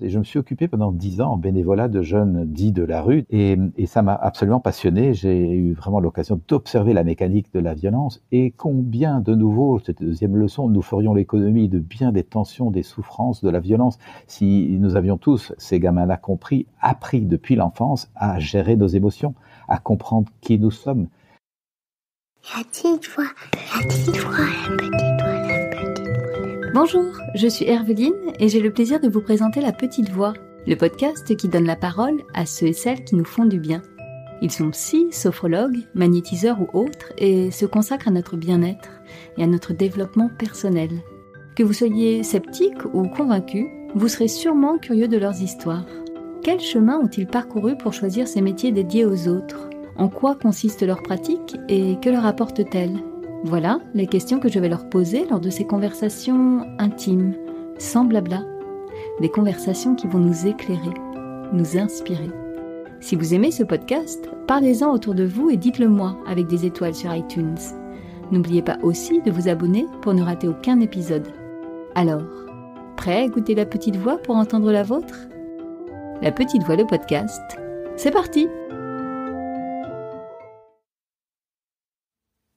Et je me suis occupé pendant 10 ans en bénévolat de jeunes dits de la rue. Et ça m'a absolument passionné. J'ai eu vraiment l'occasion d'observer la mécanique de la violence et combien, de nouveau, cette deuxième leçon, nous ferions l'économie de bien des tensions, des souffrances, de la violence, si nous avions tous, ces gamins-là compris, appris depuis l'enfance à gérer nos émotions, à comprendre qui nous sommes. La petite voix, la petite voix, la petite voix, la petite voix. Bonjour, je suis Herveline et j'ai le plaisir de vous présenter La Petite Voix, le podcast qui donne la parole à ceux et celles qui nous font du bien. Ils sont psy, sophrologues, magnétiseurs ou autres et se consacrent à notre bien-être et à notre développement personnel. Que vous soyez sceptique ou convaincu, vous serez sûrement curieux de leurs histoires. Quel chemin ont-ils parcouru pour choisir ces métiers dédiés aux autres ? En quoi consiste leur pratique et que leur apporte-t-elle ? Voilà les questions que je vais leur poser lors de ces conversations intimes, sans blabla. Des conversations qui vont nous éclairer, nous inspirer. Si vous aimez ce podcast, parlez-en autour de vous et dites-le moi avec des étoiles sur iTunes. N'oubliez pas aussi de vous abonner pour ne rater aucun épisode. Alors, prêt à écouter La Petite Voix pour entendre la vôtre ? La Petite Voix, le podcast, c'est parti !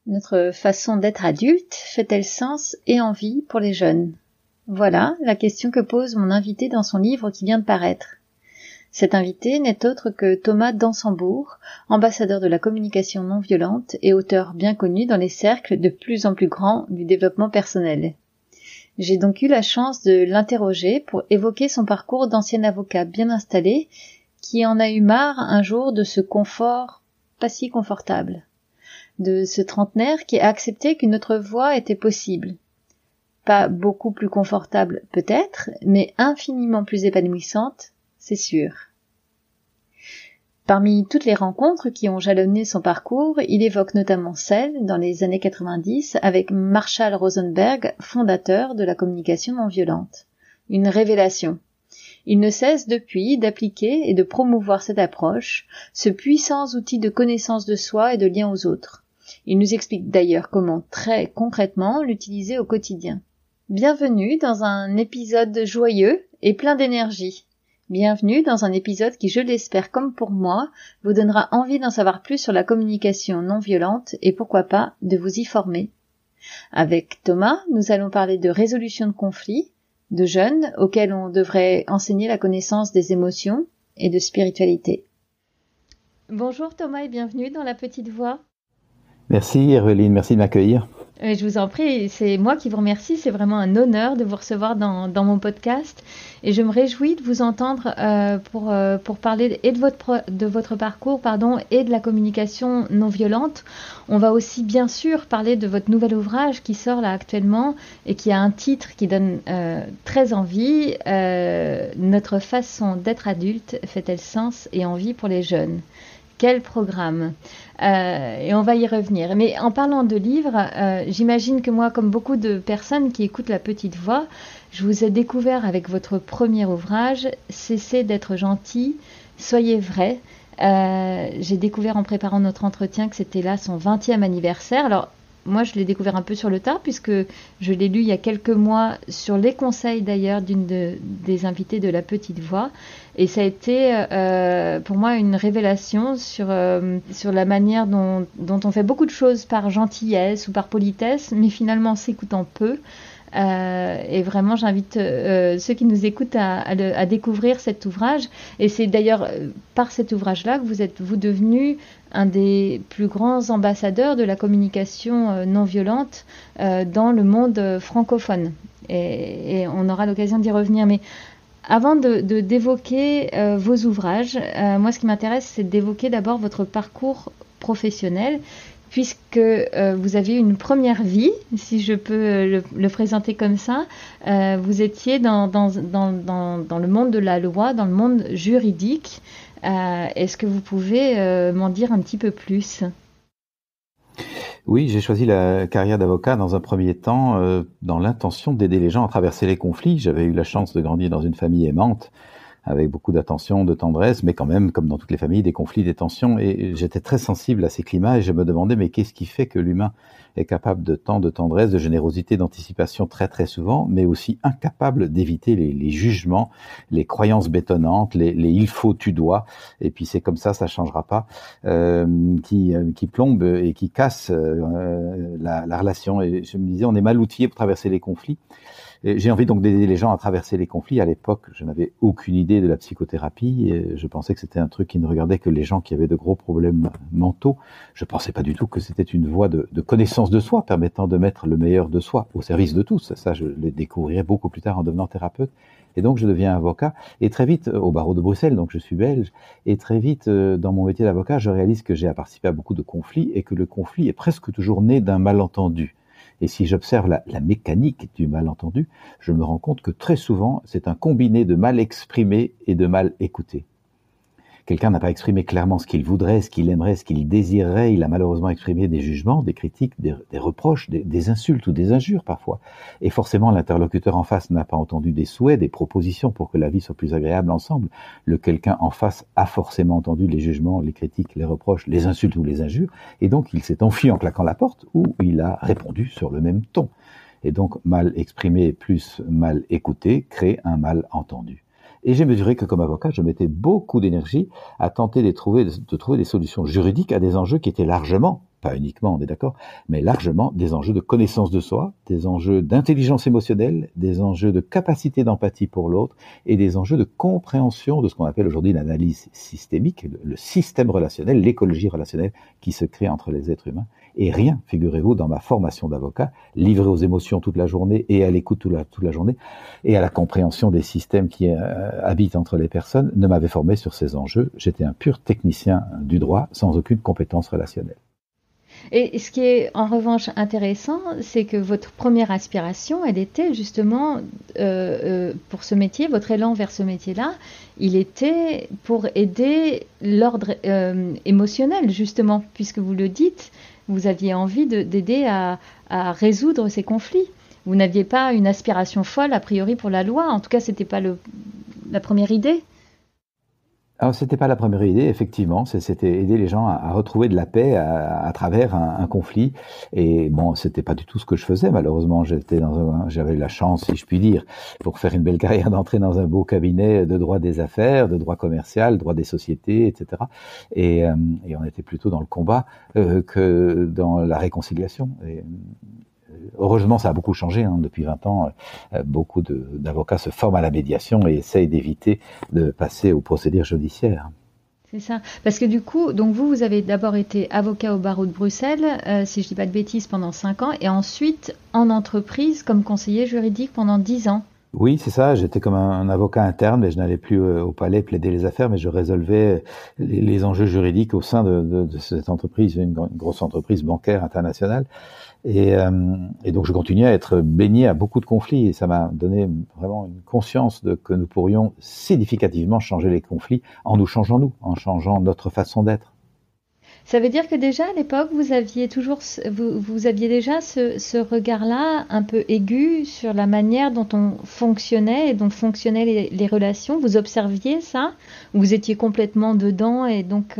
Notre façon d'être adulte fait-elle sens et envie pour les jeunes ? Voilà la question que pose mon invité dans son livre qui vient de paraître. Cet invité n'est autre que Thomas Dansembourg, ambassadeur de la communication non violente et auteur bien connu dans les cercles de plus en plus grands du développement personnel. J'ai donc eu la chance de l'interroger pour évoquer son parcours d'ancien avocat bien installé qui en a eu marre un jour de ce confort pas si confortable. De ce trentenaire qui a accepté qu'une autre voie était possible. Pas beaucoup plus confortable peut-être, mais infiniment plus épanouissante, c'est sûr. Parmi toutes les rencontres qui ont jalonné son parcours, il évoque notamment celle, dans les années 90, avec Marshall Rosenberg, fondateur de la communication non violente. Une révélation. Il ne cesse depuis d'appliquer et de promouvoir cette approche, ce puissant outil de connaissance de soi et de lien aux autres. Il nous explique d'ailleurs comment, très concrètement, l'utiliser au quotidien. Bienvenue dans un épisode joyeux et plein d'énergie. Bienvenue dans un épisode qui, je l'espère comme pour moi, vous donnera envie d'en savoir plus sur la communication non violente et pourquoi pas de vous y former. Avec Thomas, nous allons parler de résolution de conflits, de jeunes auxquels on devrait enseigner la connaissance des émotions et de spiritualité. Bonjour Thomas et bienvenue dans La Petite Voix. Merci Herveline, merci de m'accueillir. Je vous en prie, c'est moi qui vous remercie, c'est vraiment un honneur de vous recevoir dans mon podcast et je me réjouis de vous entendre pour parler et de votre parcours et de la communication non violente. On va aussi bien sûr parler de votre nouvel ouvrage qui sort là actuellement et qui a un titre qui donne très envie, Notre façon d'être adulte fait-elle sens et envie pour les jeunes ? Quel programme et on va y revenir. Mais en parlant de livres, j'imagine que moi, comme beaucoup de personnes qui écoutent La Petite Voix, je vous ai découvert avec votre premier ouvrage, Cessez d'être gentil, soyez vrai. J'ai découvert en préparant notre entretien que c'était là son 20e anniversaire. Alors, moi, je l'ai découvert un peu sur le tard puisque je l'ai lu il y a quelques mois sur les conseils d'ailleurs d'une des invitées de La Petite Voix. Et ça a été pour moi une révélation sur la manière dont on fait beaucoup de choses par gentillesse ou par politesse, mais finalement en s'écoutant peu. Et vraiment, j'invite ceux qui nous écoutent à découvrir cet ouvrage. Et c'est d'ailleurs par cet ouvrage-là que vous êtes devenu un des plus grands ambassadeurs de la communication non violente dans le monde francophone. Et on aura l'occasion d'y revenir. Mais avant d'évoquer vos ouvrages, moi ce qui m'intéresse, c'est d'évoquer d'abord votre parcours professionnel, puisque vous avez une première vie, si je peux le présenter comme ça. Vous étiez dans le monde de la loi, dans le monde juridique. Est-ce que vous pouvez m'en dire un petit peu plus ? Oui, j'ai choisi la carrière d'avocat dans un premier temps dans l'intention d'aider les gens à traverser les conflits. J'avais eu la chance de grandir dans une famille aimante avec beaucoup d'attention, de tendresse, mais quand même, comme dans toutes les familles, des conflits, des tensions. Et j'étais très sensible à ces climats et je me demandais, mais qu'est-ce qui fait que l'humain est capable de tant de tendresse, de générosité, d'anticipation très très souvent, mais aussi incapable d'éviter les jugements, les croyances bétonnantes, les il faut, tu dois, et puis c'est comme ça changera pas, qui plombe et qui casse la relation. Et je me disais, on est mal outillé pour traverser les conflits. Et j'ai envie donc d'aider les gens à traverser les conflits. À l'époque, je n'avais aucune idée de la psychothérapie. Et je pensais que c'était un truc qui ne regardait que les gens qui avaient de gros problèmes mentaux. Je pensais pas du tout que c'était une voie de connaissance de soi permettant de mettre le meilleur de soi au service de tous. Ça, je le découvrirai beaucoup plus tard en devenant thérapeute. Et donc, je deviens avocat. Et très vite, au barreau de Bruxelles, donc je suis belge, et très vite, dans mon métier d'avocat, je réalise que j'ai participé à beaucoup de conflits et que le conflit est presque toujours né d'un malentendu. Et si j'observe la mécanique du malentendu, je me rends compte que très souvent, c'est un combiné de mal exprimé et de mal écouté. Quelqu'un n'a pas exprimé clairement ce qu'il voudrait, ce qu'il aimerait, ce qu'il désirerait. Il a malheureusement exprimé des jugements, des critiques, des reproches, des insultes ou des injures parfois. Et forcément, l'interlocuteur en face n'a pas entendu des souhaits, des propositions pour que la vie soit plus agréable ensemble. Le quelqu'un en face a forcément entendu les jugements, les critiques, les reproches, les insultes ou les injures. Et donc, il s'est enfui en claquant la porte ou il a répondu sur le même ton. Et donc, mal exprimé plus mal écouté crée un mal entendu. Et j'ai mesuré que comme avocat, je mettais beaucoup d'énergie à tenter de trouver des solutions juridiques à des enjeux qui étaient largement, pas uniquement, on est d'accord, mais largement des enjeux de connaissance de soi, des enjeux d'intelligence émotionnelle, des enjeux de capacité d'empathie pour l'autre et des enjeux de compréhension de ce qu'on appelle aujourd'hui l'analyse systémique, le système relationnel, l'écologie relationnelle qui se crée entre les êtres humains. Et rien, figurez-vous, dans ma formation d'avocat, livré aux émotions toute la journée et à l'écoute toute la journée, et à la compréhension des systèmes qui habitent entre les personnes, ne m'avait formé sur ces enjeux. J'étais un pur technicien du droit, sans aucune compétence relationnelle. Et ce qui est en revanche intéressant, c'est que votre première aspiration, elle était justement pour ce métier, votre élan vers ce métier-là, il était pour aider l'ordre émotionnel, justement, puisque vous le dites, vous aviez envie d'aider à résoudre ces conflits. Vous n'aviez pas une aspiration folle, a priori, pour la loi. En tout cas, c'était pas la première idée. Alors, c'était pas la première idée, effectivement. C'était aider les gens à retrouver de la paix à travers un conflit. Et bon, c'était pas du tout ce que je faisais. Malheureusement, j'avais la chance, si je puis dire, pour faire une belle carrière, d'entrer dans un beau cabinet de droit des affaires, de droit commercial, droit des sociétés, etc. Et on était plutôt dans le combat que dans la réconciliation. Et, heureusement, ça a beaucoup changé depuis 20 ans. Beaucoup d'avocats se forment à la médiation et essayent d'éviter de passer aux procédures judiciaires. C'est ça. Parce que du coup, donc vous avez d'abord été avocat au barreau de Bruxelles, si je dis pas de bêtises, pendant 5 ans, et ensuite en entreprise comme conseiller juridique pendant 10 ans. Oui, c'est ça. J'étais comme un avocat interne, mais je n'allais plus au palais plaider les affaires, mais je résolvais les enjeux juridiques au sein de cette entreprise, une grosse entreprise bancaire internationale. Et donc je continuais à être baigné à beaucoup de conflits et ça m'a donné vraiment une conscience que nous pourrions significativement changer les conflits en nous changeant nous, en changeant notre façon d'être. Ça veut dire que déjà à l'époque vous aviez déjà ce regard-là un peu aigu sur la manière dont on fonctionnait et dont fonctionnaient les relations. Vous observiez ça? Vous étiez complètement dedans et donc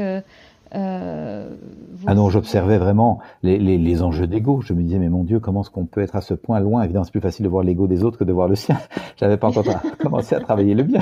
Ah non, j'observais vraiment les enjeux d'ego. Je me disais, mais mon Dieu, comment est-ce qu'on peut être à ce point loin? Évidemment, c'est plus facile de voir l'ego des autres que de voir le sien. J'avais pas encore commencé à travailler le bien.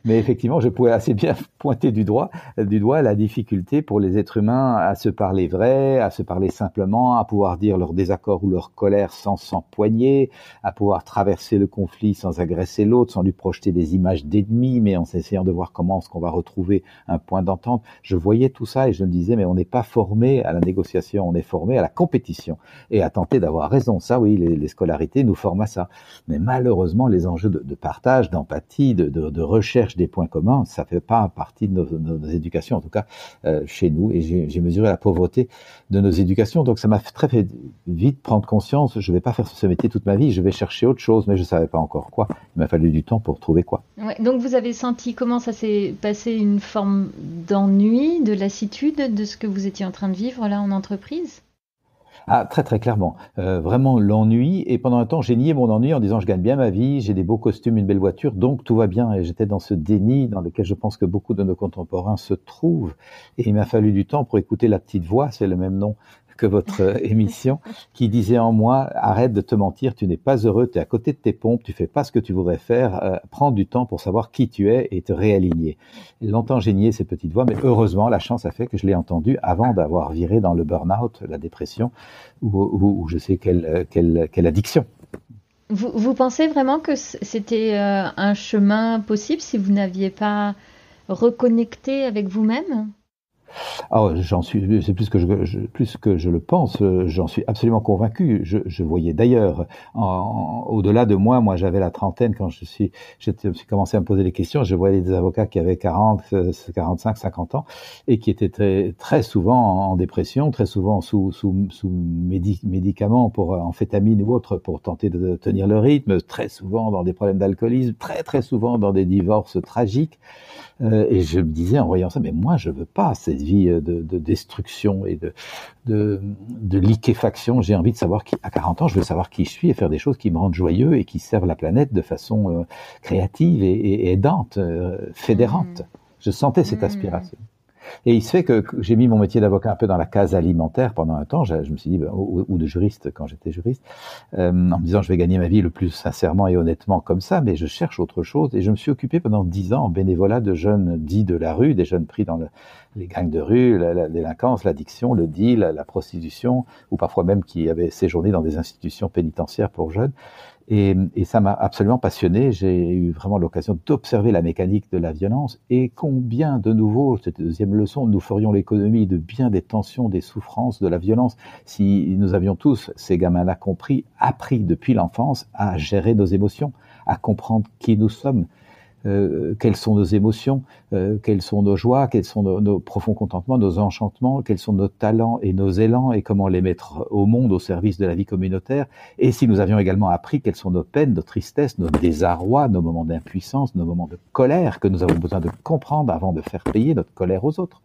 Mais effectivement, je pouvais assez bien pointer du doigt la difficulté pour les êtres humains à se parler vrai, à se parler simplement, à pouvoir dire leur désaccord ou leur colère sans s'empoigner, à pouvoir traverser le conflit sans agresser l'autre, sans lui projeter des images d'ennemis, mais en essayant de voir comment est-ce qu'on va retrouver un point d'entente. Je voyais tout ça et je me disais, mais on n'est pas formé à la négociation, on est formé à la compétition et à tenter d'avoir raison. Ça, oui, les scolarités nous forment à ça. Mais malheureusement, les enjeux de partage, d'empathie, de recherche des points communs, ça fait pas partie de nos éducations, en tout cas chez nous. Et j'ai mesuré la pauvreté de nos éducations. Donc ça m'a très fait vite prendre conscience, je vais pas faire ce métier toute ma vie, je vais chercher autre chose, mais je savais pas encore quoi. Il m'a fallu du temps pour trouver quoi. Ouais, donc vous avez senti comment ça s'est passé, une forme d'ennui, de lassitude de ce que vous étiez en train de vivre là en entreprise? Ah, très très clairement. Vraiment l'ennui. Et pendant un temps, j'ai nié mon ennui en disant je gagne bien ma vie, j'ai des beaux costumes, une belle voiture, donc tout va bien. Et j'étais dans ce déni dans lequel je pense que beaucoup de nos contemporains se trouvent. Et il m'a fallu du temps pour écouter la petite voix, c'est le même nom que votre émission, qui disait en moi, arrête de te mentir, tu n'es pas heureux, tu es à côté de tes pompes, tu fais pas ce que tu voudrais faire, prends du temps pour savoir qui tu es et te réaligner. Et longtemps j'ai nié ces petites voix, mais heureusement, la chance a fait que je l'ai entendue avant d'avoir viré dans le burn-out, la dépression, ou je sais quelle addiction. Vous pensez vraiment que c'était un chemin possible si vous n'aviez pas reconnecté avec vous-même? Oh, c'est plus que je le pense, j'en suis absolument convaincu. Je voyais d'ailleurs, au-delà de moi, j'avais la trentaine quand je me suis commencé à me poser des questions. Je voyais des avocats qui avaient 40, 45, 50 ans et qui étaient très souvent en dépression, très souvent sous médicaments pour amphétamines ou autres pour tenter de tenir le rythme, très souvent dans des problèmes d'alcoolisme, très souvent dans des divorces tragiques. Et je me disais en voyant ça, mais moi je veux pas cette vie de destruction et de liquéfaction. J'ai envie de savoir à 40 ans, je veux savoir qui je suis et faire des choses qui me rendent joyeux et qui servent la planète de façon créative et aidante, fédérante. Je sentais cette aspiration. Et il se fait que j'ai mis mon métier d'avocat un peu dans la case alimentaire pendant un temps. Je me suis dit, ou de juriste quand j'étais juriste, en me disant je vais gagner ma vie le plus sincèrement et honnêtement comme ça, mais je cherche autre chose. Et je me suis occupé pendant 10 ans en bénévolat de jeunes dits de la rue, des jeunes pris dans les gangs de rue, la délinquance, l'addiction, le deal, la prostitution, ou parfois même qui avaient séjourné dans des institutions pénitentiaires pour jeunes. Et ça m'a absolument passionné. J'ai eu vraiment l'occasion d'observer la mécanique de la violence et combien, de nouveau, cette deuxième leçon, nous ferions l'économie de bien des tensions, des souffrances, de la violence, si nous avions tous, ces gamins-là compris, appris depuis l'enfance à gérer nos émotions, à comprendre qui nous sommes, quelles sont nos émotions, quelles sont nos joies, quels sont nos profonds contentements, nos enchantements, quels sont nos talents et nos élans et comment les mettre au monde au service de la vie communautaire. Et si nous avions également appris quelles sont nos peines, nos tristesses, nos désarrois, nos moments d'impuissance, nos moments de colère que nous avons besoin de comprendre avant de faire payer notre colère aux autres.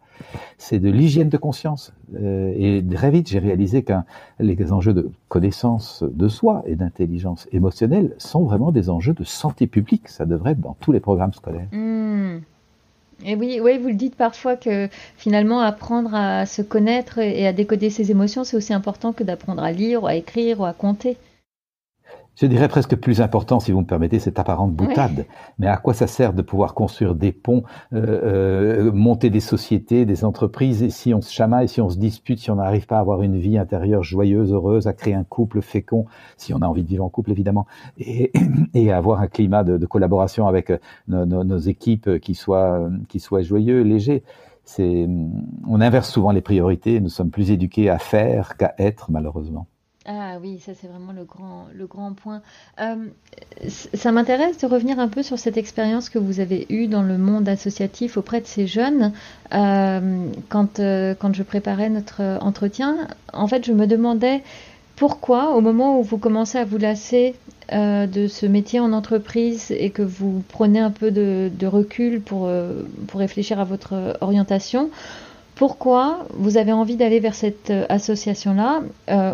C'est de l'hygiène de conscience. Et très vite, j'ai réalisé que les enjeux de connaissance de soi et d'intelligence émotionnelle sont vraiment des enjeux de santé publique. Ça devrait être dans tous les programmes scolaires. Et oui, vous le dites parfois que finalement apprendre à se connaître et à décoder ses émotions, c'est aussi important que d'apprendre à lire ou à écrire ou à compter. Je dirais presque plus important, si vous me permettez, cette apparente boutade. Oui. Mais à quoi ça sert de pouvoir construire des ponts, monter des sociétés, des entreprises, et si on se chamaille, si on se dispute, si on n'arrive pas à avoir une vie intérieure joyeuse, heureuse, à créer un couple fécond, si on a envie de vivre en couple évidemment, et à avoir un climat de collaboration avec nos équipes qui soit joyeux, léger. On inverse souvent les priorités, nous sommes plus éduqués à faire qu'à être, malheureusement. Ah oui, ça c'est vraiment le grand point. Ça m'intéresse de revenir un peu sur cette expérience que vous avez eue dans le monde associatif auprès de ces jeunes. Quand je préparais notre entretien, en fait, je me demandais pourquoi, au moment où vous commencez à vous lasser de ce métier en entreprise et que vous prenez un peu de recul pour réfléchir à votre orientation, pourquoi vous avez envie d'aller vers cette association-là?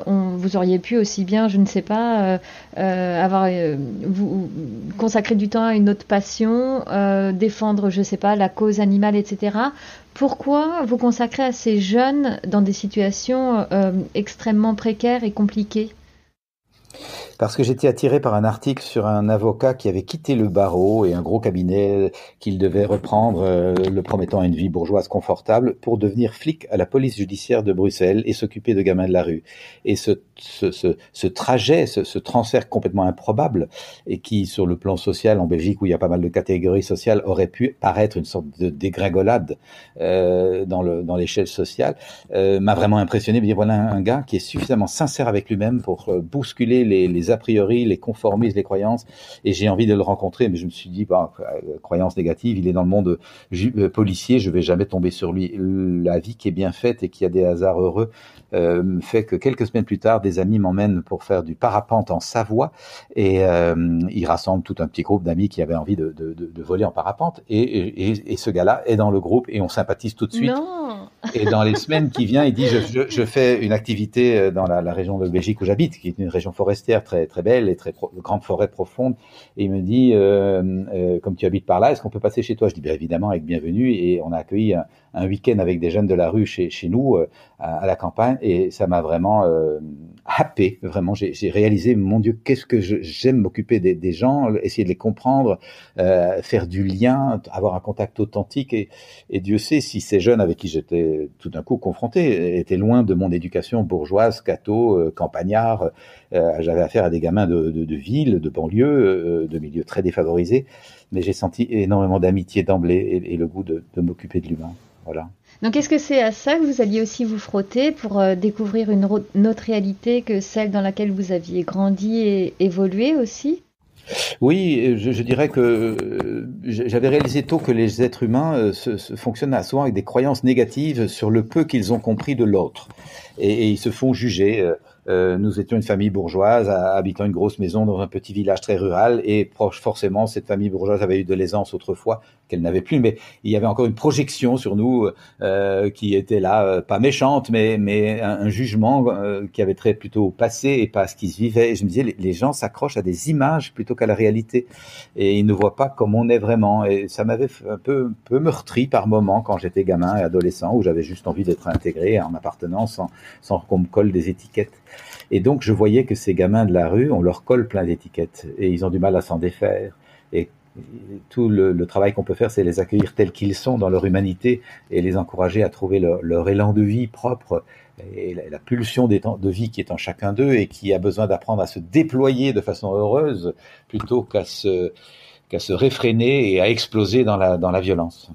Vous auriez pu aussi bien, je ne sais pas, vous consacrer du temps à une autre passion, défendre, je ne sais pas, la cause animale, etc. Pourquoi vous consacrer à ces jeunes dans des situations extrêmement précaires et compliquées? Parce que j'étais attiré par un article sur un avocat qui avait quitté le barreau et un gros cabinet qu'il devait reprendre, le promettant à une vie bourgeoise confortable, pour devenir flic à la police judiciaire de Bruxelles et s'occuper de gamins de la rue. Et ce trajet, ce transfert complètement improbable, et qui, sur le plan social, en Belgique, où il y a pas mal de catégories sociales, aurait pu paraître une sorte de dégringolade dans l'échelle sociale, m'a vraiment impressionné. Mais voilà un gars qui est suffisamment sincère avec lui-même pour bousculer les a priori, les conformismes, les croyances, et j'ai envie de le rencontrer, mais je me suis dit, croyance négative, il est dans le monde policier, je vais jamais tomber sur lui. La vie qui est bien faite et qui a des hasards heureux fait que quelques semaines plus tard, des amis m'emmènent pour faire du parapente en Savoie, et ils rassemblent tout un petit groupe d'amis qui avaient envie de voler en parapente, et ce gars-là est dans le groupe, et on sympathise tout de suite. Non. Et dans les semaines qui viennent, il dit je fais une activité dans la région de Belgique où j'habite, qui est une région forestière très très belle et très grande forêt profonde. Et il me dit comme tu habites par là, est-ce qu'on peut passer chez toi? Je dis bien évidemment, avec bienvenue. Et on a accueilli un week-end avec des jeunes de la rue chez nous à la campagne, et ça m'a vraiment happé. Vraiment, j'ai réalisé, mon Dieu, qu'est-ce que j'aime m'occuper des gens, essayer de les comprendre, faire du lien, avoir un contact authentique. Et Dieu sait si ces jeunes avec qui j'étais tout d'un coup confronté étaient loin de mon éducation bourgeoise, catho, campagnard. J'avais affaire à des gamins de ville, de banlieue, de milieux très défavorisés, mais j'ai senti énormément d'amitié d'emblée et le goût de m'occuper de l'humain. Voilà. Donc, est-ce que c'est à ça que vous alliez aussi vous frotter pour découvrir une autre réalité que celle dans laquelle vous aviez grandi et évolué aussi? Oui, je dirais que j'avais réalisé tôt que les êtres humains fonctionnent souvent avec des croyances négatives sur le peu qu'ils ont compris de l'autre. Et ils se font juger. Nous étions une famille bourgeoise habitant une grosse maison dans un petit village très rural, et forcément cette famille bourgeoise avait eu de l'aisance autrefois qu'elle n'avait plus, mais il y avait encore une projection sur nous qui était là, pas méchante, mais un jugement qui avait trait plutôt au passé et pas à ce qui se vivait. Et je me disais, les gens s'accrochent à des images plutôt qu'à la réalité, et ils ne voient pas comme on est vraiment. Et ça m'avait un peu meurtri par moments quand j'étais gamin et adolescent, où j'avais juste envie d'être intégré en appartenance sans qu'on me colle des étiquettes. Et donc, je voyais que ces gamins de la rue, on leur colle plein d'étiquettes et ils ont du mal à s'en défaire. Et tout le travail qu'on peut faire, c'est les accueillir tels qu'ils sont dans leur humanité et les encourager à trouver leur élan de vie propre et la pulsion de vie qui est en chacun d'eux et qui a besoin d'apprendre à se déployer de façon heureuse plutôt qu'à se réfréner et à exploser dans la violence.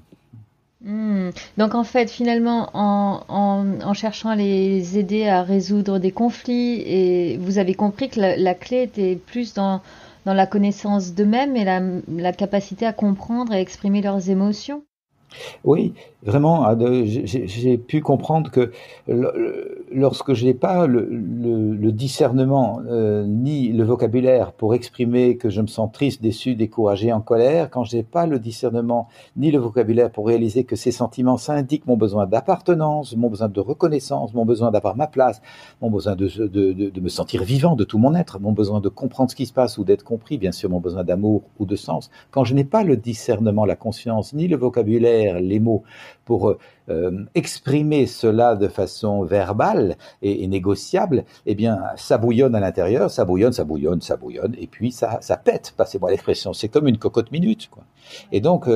Donc en fait, finalement, en cherchant à les aider à résoudre des conflits, et vous avez compris que la clé était plus dans la connaissance d'eux-mêmes et la capacité à comprendre et exprimer leurs émotions. Oui, vraiment, j'ai pu comprendre que lorsque je n'ai pas le discernement ni le vocabulaire pour exprimer que je me sens triste, déçu, découragé, en colère, quand je n'ai pas le discernement ni le vocabulaire pour réaliser que ces sentiments, ça indique mon besoin d'appartenance, mon besoin de reconnaissance, mon besoin d'avoir ma place, mon besoin de me sentir vivant de tout mon être, mon besoin de comprendre ce qui se passe ou d'être compris, bien sûr, mon besoin d'amour ou de sens. Quand je n'ai pas le discernement, la conscience, ni le vocabulaire, les mots pour exprimer cela de façon verbale et négociable, eh bien, ça bouillonne à l'intérieur, ça bouillonne, et puis ça pète, passez-moi l'expression, c'est comme une cocotte minute, quoi. Et donc,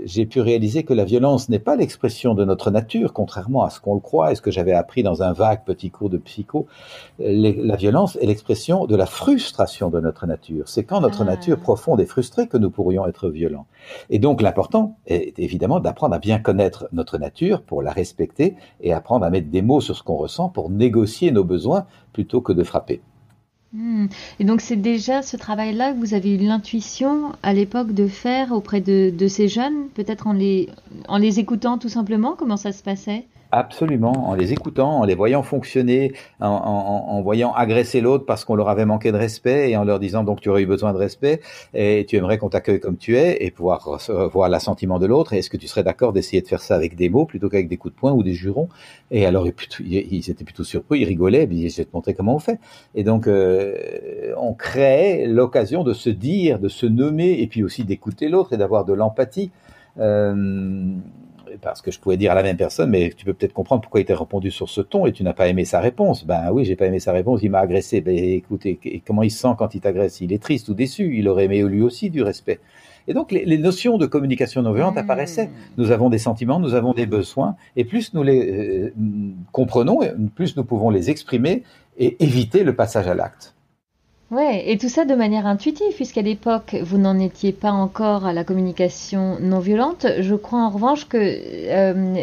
j'ai pu réaliser que la violence n'est pas l'expression de notre nature, contrairement à ce qu'on le croit et ce que j'avais appris dans un vague petit cours de psycho. La violence est l'expression de la frustration de notre nature. C'est quand notre nature profonde est frustrée que nous pourrions être violents. Et donc, l'important est évidemment d'apprendre à bien connaître notre nature pour la respecter et apprendre à mettre des mots sur ce qu'on ressent pour négocier nos besoins plutôt que de frapper. Et donc c'est déjà ce travail-là que vous avez eu l'intuition à l'époque de faire auprès de ces jeunes, peut-être en les écoutant tout simplement, comment ça se passait? Absolument, en les écoutant, en les voyant fonctionner, en voyant agresser l'autre parce qu'on leur avait manqué de respect et en leur disant donc tu aurais eu besoin de respect et tu aimerais qu'on t'accueille comme tu es et pouvoir voir l'assentiment de l'autre. Et est-ce que tu serais d'accord d'essayer de faire ça avec des mots plutôt qu'avec des coups de poing ou des jurons? Et alors ils étaient plutôt surpris, ils rigolaient, et puis je vais te montrer comment on fait. Et donc on créait l'occasion de se dire, de se nommer et puis aussi d'écouter l'autre et d'avoir de l'empathie. Parce que je pouvais dire à la même personne, mais tu peux peut-être comprendre pourquoi il t'a répondu sur ce ton et tu n'as pas aimé sa réponse. Ben oui, j'ai pas aimé sa réponse, il m'a agressé. Ben écoutez, comment il se sent quand il t'agresse? Il est triste ou déçu, il aurait aimé lui aussi du respect. Et donc les notions de communication non violente apparaissaient. Nous avons des sentiments, nous avons des besoins, et plus nous les comprenons, plus nous pouvons les exprimer et éviter le passage à l'acte. Ouais, et tout ça de manière intuitive, puisqu'à l'époque, vous n'en étiez pas encore à la communication non violente. Je crois en revanche que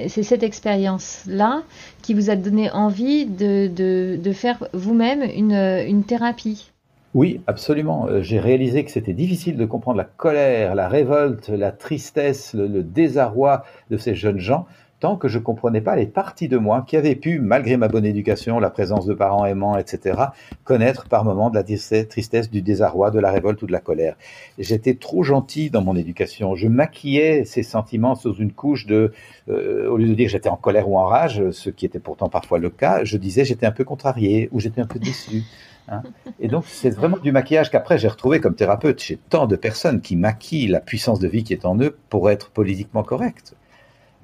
c'est cette expérience-là qui vous a donné envie de faire vous-même une thérapie. Oui, absolument. J'ai réalisé que c'était difficile de comprendre la colère, la révolte, la tristesse, le désarroi de ces jeunes gens tant que je comprenais pas les parties de moi qui avaient pu, malgré ma bonne éducation, la présence de parents aimants, etc., connaître par moments de la tristesse, du désarroi, de la révolte ou de la colère. J'étais trop gentil dans mon éducation. Je maquillais ces sentiments sous une couche au lieu de dire j'étais en colère ou en rage, ce qui était pourtant parfois le cas, je disais j'étais un peu contrarié ou j'étais un peu déçu. Hein. Et donc, c'est vraiment du maquillage qu'après j'ai retrouvé comme thérapeute chez tant de personnes qui maquillent la puissance de vie qui est en eux pour être politiquement correctes.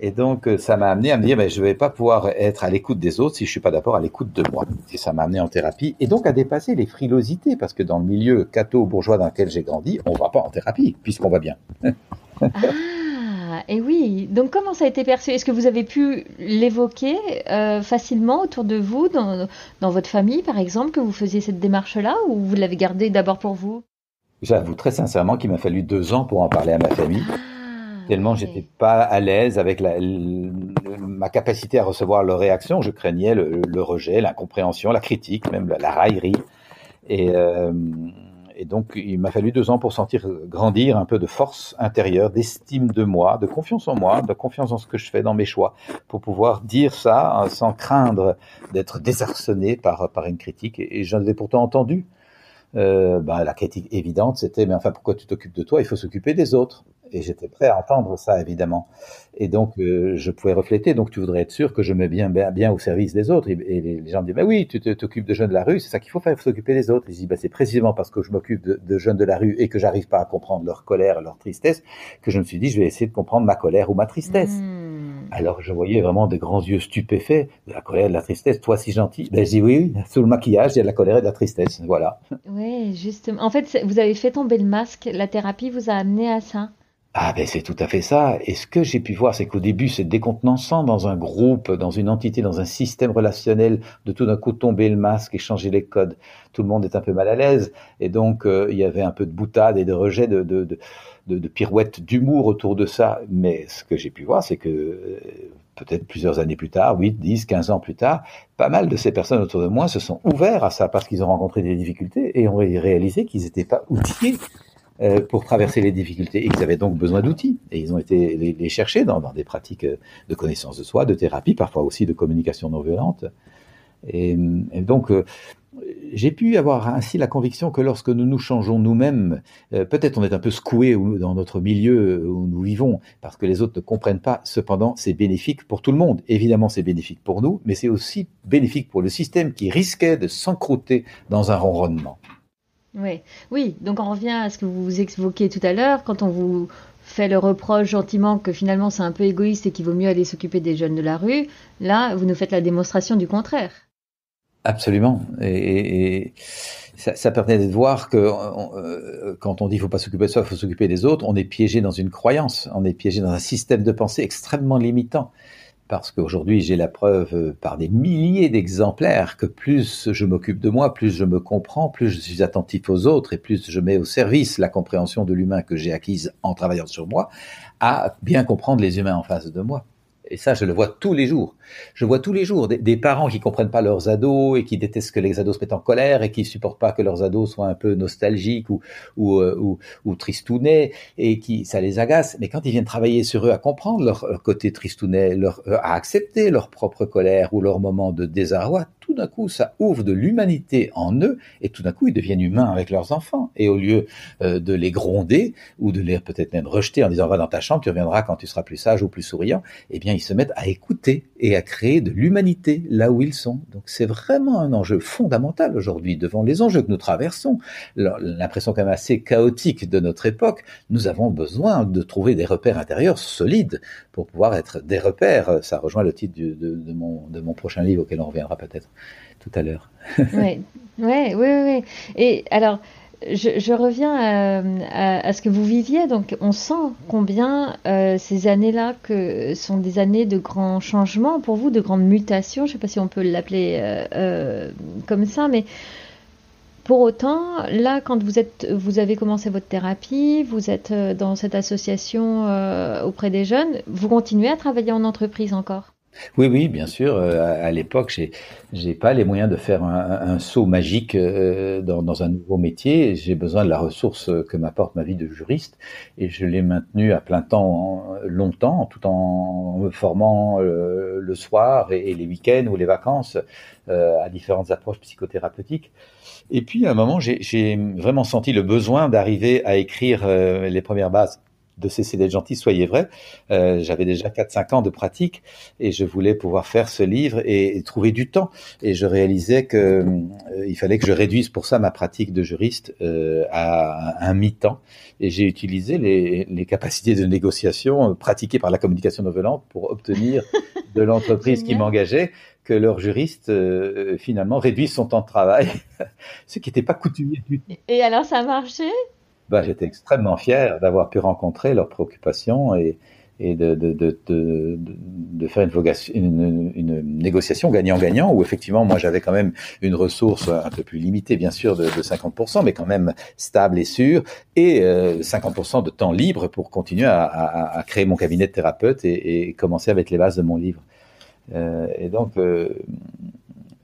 Et donc, ça m'a amené à me dire, ben, je ne vais pas pouvoir être à l'écoute des autres si je ne suis pas d'abord à l'écoute de moi. Et ça m'a amené en thérapie. Et donc, à dépasser les frilosités, parce que dans le milieu catho-bourgeois dans lequel j'ai grandi, on ne va pas en thérapie, puisqu'on va bien. Ah, et oui. Donc, comment ça a été perçu? Est-ce que vous avez pu l'évoquer facilement autour de vous, dans votre famille, par exemple, que vous faisiez cette démarche-là, ou vous l'avez gardé d'abord pour vous? J'avoue très sincèrement qu'il m'a fallu 2 ans pour en parler à ma famille. Tellement Ok. j'étais pas à l'aise avec ma capacité à recevoir leur réaction. Je craignais le rejet, l'incompréhension, la critique, même la raillerie. Et, euh, et donc, il m'a fallu 2 ans pour sentir grandir un peu de force intérieure, d'estime de moi, de confiance en moi, de confiance en ce que je fais dans mes choix, pour pouvoir dire ça sans craindre d'être désarçonné par une critique. Et j'en avais pourtant entendu. La critique évidente, c'était, mais enfin, pourquoi tu t'occupes de toi? Il faut s'occuper des autres. Et j'étais prêt à entendre ça, évidemment. Et donc, je pouvais refléter. Donc, tu voudrais être sûr que je mets bien au service des autres. Et les gens me disent, bah oui, tu t'occupes de jeunes de la rue, c'est ça qu'il faut faire, il faut s'occuper des autres. Et je dis, bah, c'est précisément parce que je m'occupe de jeunes de la rue et que j'arrive pas à comprendre leur colère, leur tristesse, que je me suis dit, je vais essayer de comprendre ma colère ou ma tristesse. Alors, je voyais vraiment des grands yeux stupéfaits, de la colère, de la tristesse. Toi, si gentil. Ben, je dis oui, sous le maquillage, il y a de la colère et de la tristesse. Voilà. Oui, justement. En fait, vous avez fait tomber le masque. La thérapie vous a amené à ça. Ah ben c'est tout à fait ça. Et ce que j'ai pu voir, c'est qu'au début, c'est décontenançant dans un groupe, dans une entité, dans un système relationnel, de tout d'un coup tomber le masque et changer les codes. Tout le monde est un peu mal à l'aise. Et donc, il y avait un peu de boutade et de rejet, de pirouettes d'humour autour de ça. Mais ce que j'ai pu voir, c'est que peut-être plusieurs années plus tard, 8, 10, 15 ans plus tard, pas mal de ces personnes autour de moi se sont ouverts à ça parce qu'ils ont rencontré des difficultés et ont réalisé qu'ils n'étaient pas outillés pour traverser les difficultés et qu'ils avaient donc besoin d'outils. Et ils ont été les chercher dans des pratiques de connaissance de soi, de thérapie, parfois aussi de communication non violente. Et donc, j'ai pu avoir ainsi la conviction que lorsque nous nous changeons nous-mêmes, peut-être on est un peu secoué dans notre milieu où nous vivons, parce que les autres ne comprennent pas, cependant c'est bénéfique pour tout le monde. Évidemment c'est bénéfique pour nous, mais c'est aussi bénéfique pour le système qui risquait de s'encrouter dans un ronronnement. Oui, oui. Donc on revient à ce que vous évoquiez tout à l'heure, quand on vous fait le reproche gentiment que finalement c'est un peu égoïste et qu'il vaut mieux aller s'occuper des jeunes de la rue. Là, vous nous faites la démonstration du contraire. Absolument. Et ça permet de voir que quand on dit qu'il ne faut pas s'occuper de soi, il faut s'occuper des autres, on est piégé dans une croyance, on est piégé dans un système de pensée extrêmement limitant. Parce qu'aujourd'hui, j'ai la preuve par des milliers d'exemplaires que plus je m'occupe de moi, plus je me comprends, plus je suis attentif aux autres et plus je mets au service la compréhension de l'humain que j'ai acquise en travaillant sur moi, à bien comprendre les humains en face de moi. Et ça, je le vois tous les jours. Je vois tous les jours des parents qui comprennent pas leurs ados et qui détestent que les ados se mettent en colère et qui supportent pas que leurs ados soient un peu nostalgiques ou tristounets et qui ça les agace. Mais quand ils viennent travailler sur eux, à comprendre leur côté tristounet, à accepter leur propre colère ou leur moment de désarroi, tout d'un coup, ça ouvre de l'humanité en eux et tout d'un coup, ils deviennent humains avec leurs enfants. Et au lieu de les gronder ou de les peut-être même rejeter en disant va dans ta chambre, tu reviendras quand tu seras plus sage ou plus souriant, eh bien, ils se mettent à écouter et à créer de l'humanité là où ils sont. Donc c'est vraiment un enjeu fondamental aujourd'hui devant les enjeux que nous traversons, l'impression quand même assez chaotique de notre époque. Nous avons besoin de trouver des repères intérieurs solides pour pouvoir être des repères. Ça rejoint le titre de mon prochain livre auquel on reviendra peut-être tout à l'heure. Oui, oui, oui, oui. Et alors, je reviens à ce que vous viviez. Donc, on sent combien ces années-là que sont des années de grands changements pour vous, de grandes mutations. Je ne sais pas si on peut l'appeler comme ça, mais pour autant, là, quand vous avez commencé votre thérapie, vous êtes dans cette association auprès des jeunes, vous continuez à travailler en entreprise encore? Oui, oui, bien sûr. À l'époque, j'ai pas les moyens de faire un saut magique dans un nouveau métier. J'ai besoin de la ressource que m'apporte ma vie de juriste, et je l'ai maintenue à plein temps longtemps, tout en me formant le soir et les week-ends ou les vacances à différentes approches psychothérapeutiques. Et puis, à un moment, j'ai vraiment senti le besoin d'arriver à écrire les premières bases de Cessez d'être gentil, soyez vrai. J'avais déjà 4-5 ans de pratique et je voulais pouvoir faire ce livre et trouver du temps. Et je réalisais que il fallait que je réduise pour ça ma pratique de juriste à un mi-temps. Et j'ai utilisé les capacités de négociation pratiquées par la communication non violente pour obtenir de l'entreprise qui Génial. m'engageait que leur juriste finalement réduise son temps de travail, ce qui n'était pas coutumier du tout. Et alors, ça a marché? Bah, j'étais extrêmement fier d'avoir pu rencontrer leurs préoccupations et de faire une négociation gagnant-gagnant où effectivement moi j'avais quand même une ressource un peu plus limitée bien sûr de 50%, mais quand même stable et sûre, et 50% de temps libre pour continuer à créer mon cabinet de thérapeute et commencer avec les bases de mon livre. Et donc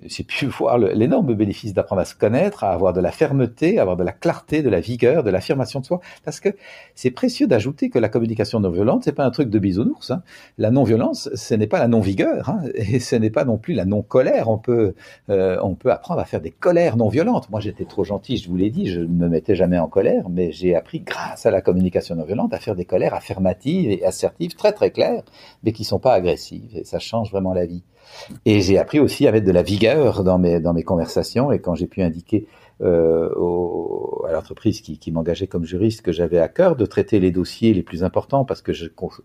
j'ai pu voir l'énorme bénéfice d'apprendre à se connaître, à avoir de la fermeté, à avoir de la clarté, de la vigueur, de l'affirmation de soi. Parce que c'est précieux d'ajouter que la communication non violente, c'est pas un truc de bisounours, hein. La non-violence, ce n'est pas la non-vigueur, hein, et ce n'est pas non plus la non-colère. On peut apprendre à faire des colères non violentes. Moi, j'étais trop gentil, je vous l'ai dit, je ne me mettais jamais en colère, mais j'ai appris, grâce à la communication non violente, à faire des colères affirmatives et assertives, très très claires, mais qui sont pas agressives. Et ça change vraiment la vie. Et j'ai appris aussi à mettre de la vigueur dans mes conversations, et quand j'ai pu indiquer à l'entreprise qui m'engageait comme juriste que j'avais à cœur de traiter les dossiers les plus importants parce que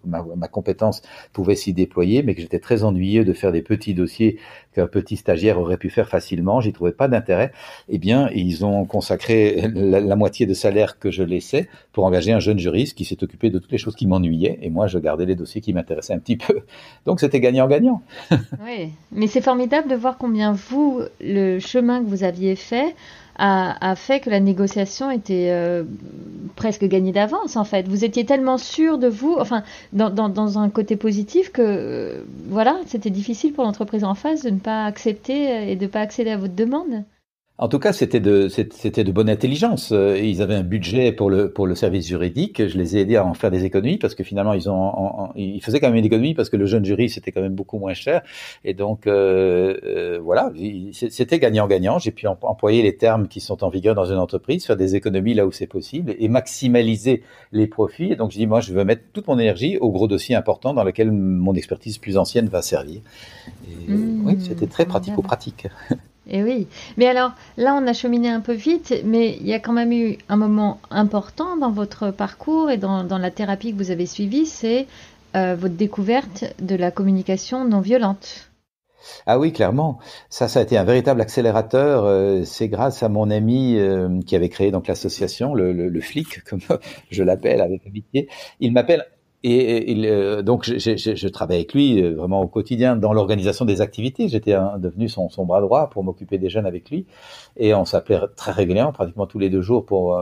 ma compétence pouvait s'y déployer, mais que j'étais très ennuyeux de faire des petits dossiers qu'un petit stagiaire aurait pu faire facilement, j'y trouvais pas d'intérêt. Eh bien, ils ont consacré la moitié de salaire que je laissais pour engager un jeune juriste qui s'est occupé de toutes les choses qui m'ennuyaient, et moi je gardais les dossiers qui m'intéressaient un petit peu. Donc c'était gagnant-gagnant. Oui, mais c'est formidable de voir combien vous, le chemin que vous aviez fait, a fait que la négociation était presque gagnée d'avance, en fait. Vous étiez tellement sûr de vous, enfin, dans un côté positif que, voilà, c'était difficile pour l'entreprise en face de ne pas accepter et de ne pas accéder à votre demande. En tout cas, c'était de bonne intelligence. Ils avaient un budget pour le service juridique. Je les ai aidés à en faire des économies parce que finalement, ils faisaient quand même une économie parce que le jeune juriste c'était quand même beaucoup moins cher. Et donc, voilà, c'était gagnant-gagnant. J'ai pu employer les termes qui sont en vigueur dans une entreprise, faire des économies là où c'est possible et maximaliser les profits. Et donc, je dis, moi, je veux mettre toute mon énergie au gros dossier important dans lequel mon expertise plus ancienne va servir. Et oui, c'était très pratico-pratique. Et oui. Mais alors, là, on a cheminé un peu vite, mais il y a quand même eu un moment important dans votre parcours et dans la thérapie que vous avez suivie, c'est votre découverte de la communication non violente. Ah oui, clairement. Ça a été un véritable accélérateur. C'est grâce à mon ami qui avait créé donc l'association, le flic, comme je l'appelle avec amitié. Il m'appelle. Donc je travaille avec lui vraiment au quotidien dans l'organisation des activités. J'étais devenu son bras droit pour m'occuper des jeunes avec lui, et on s'appelait très régulièrement, pratiquement tous les 2 jours, pour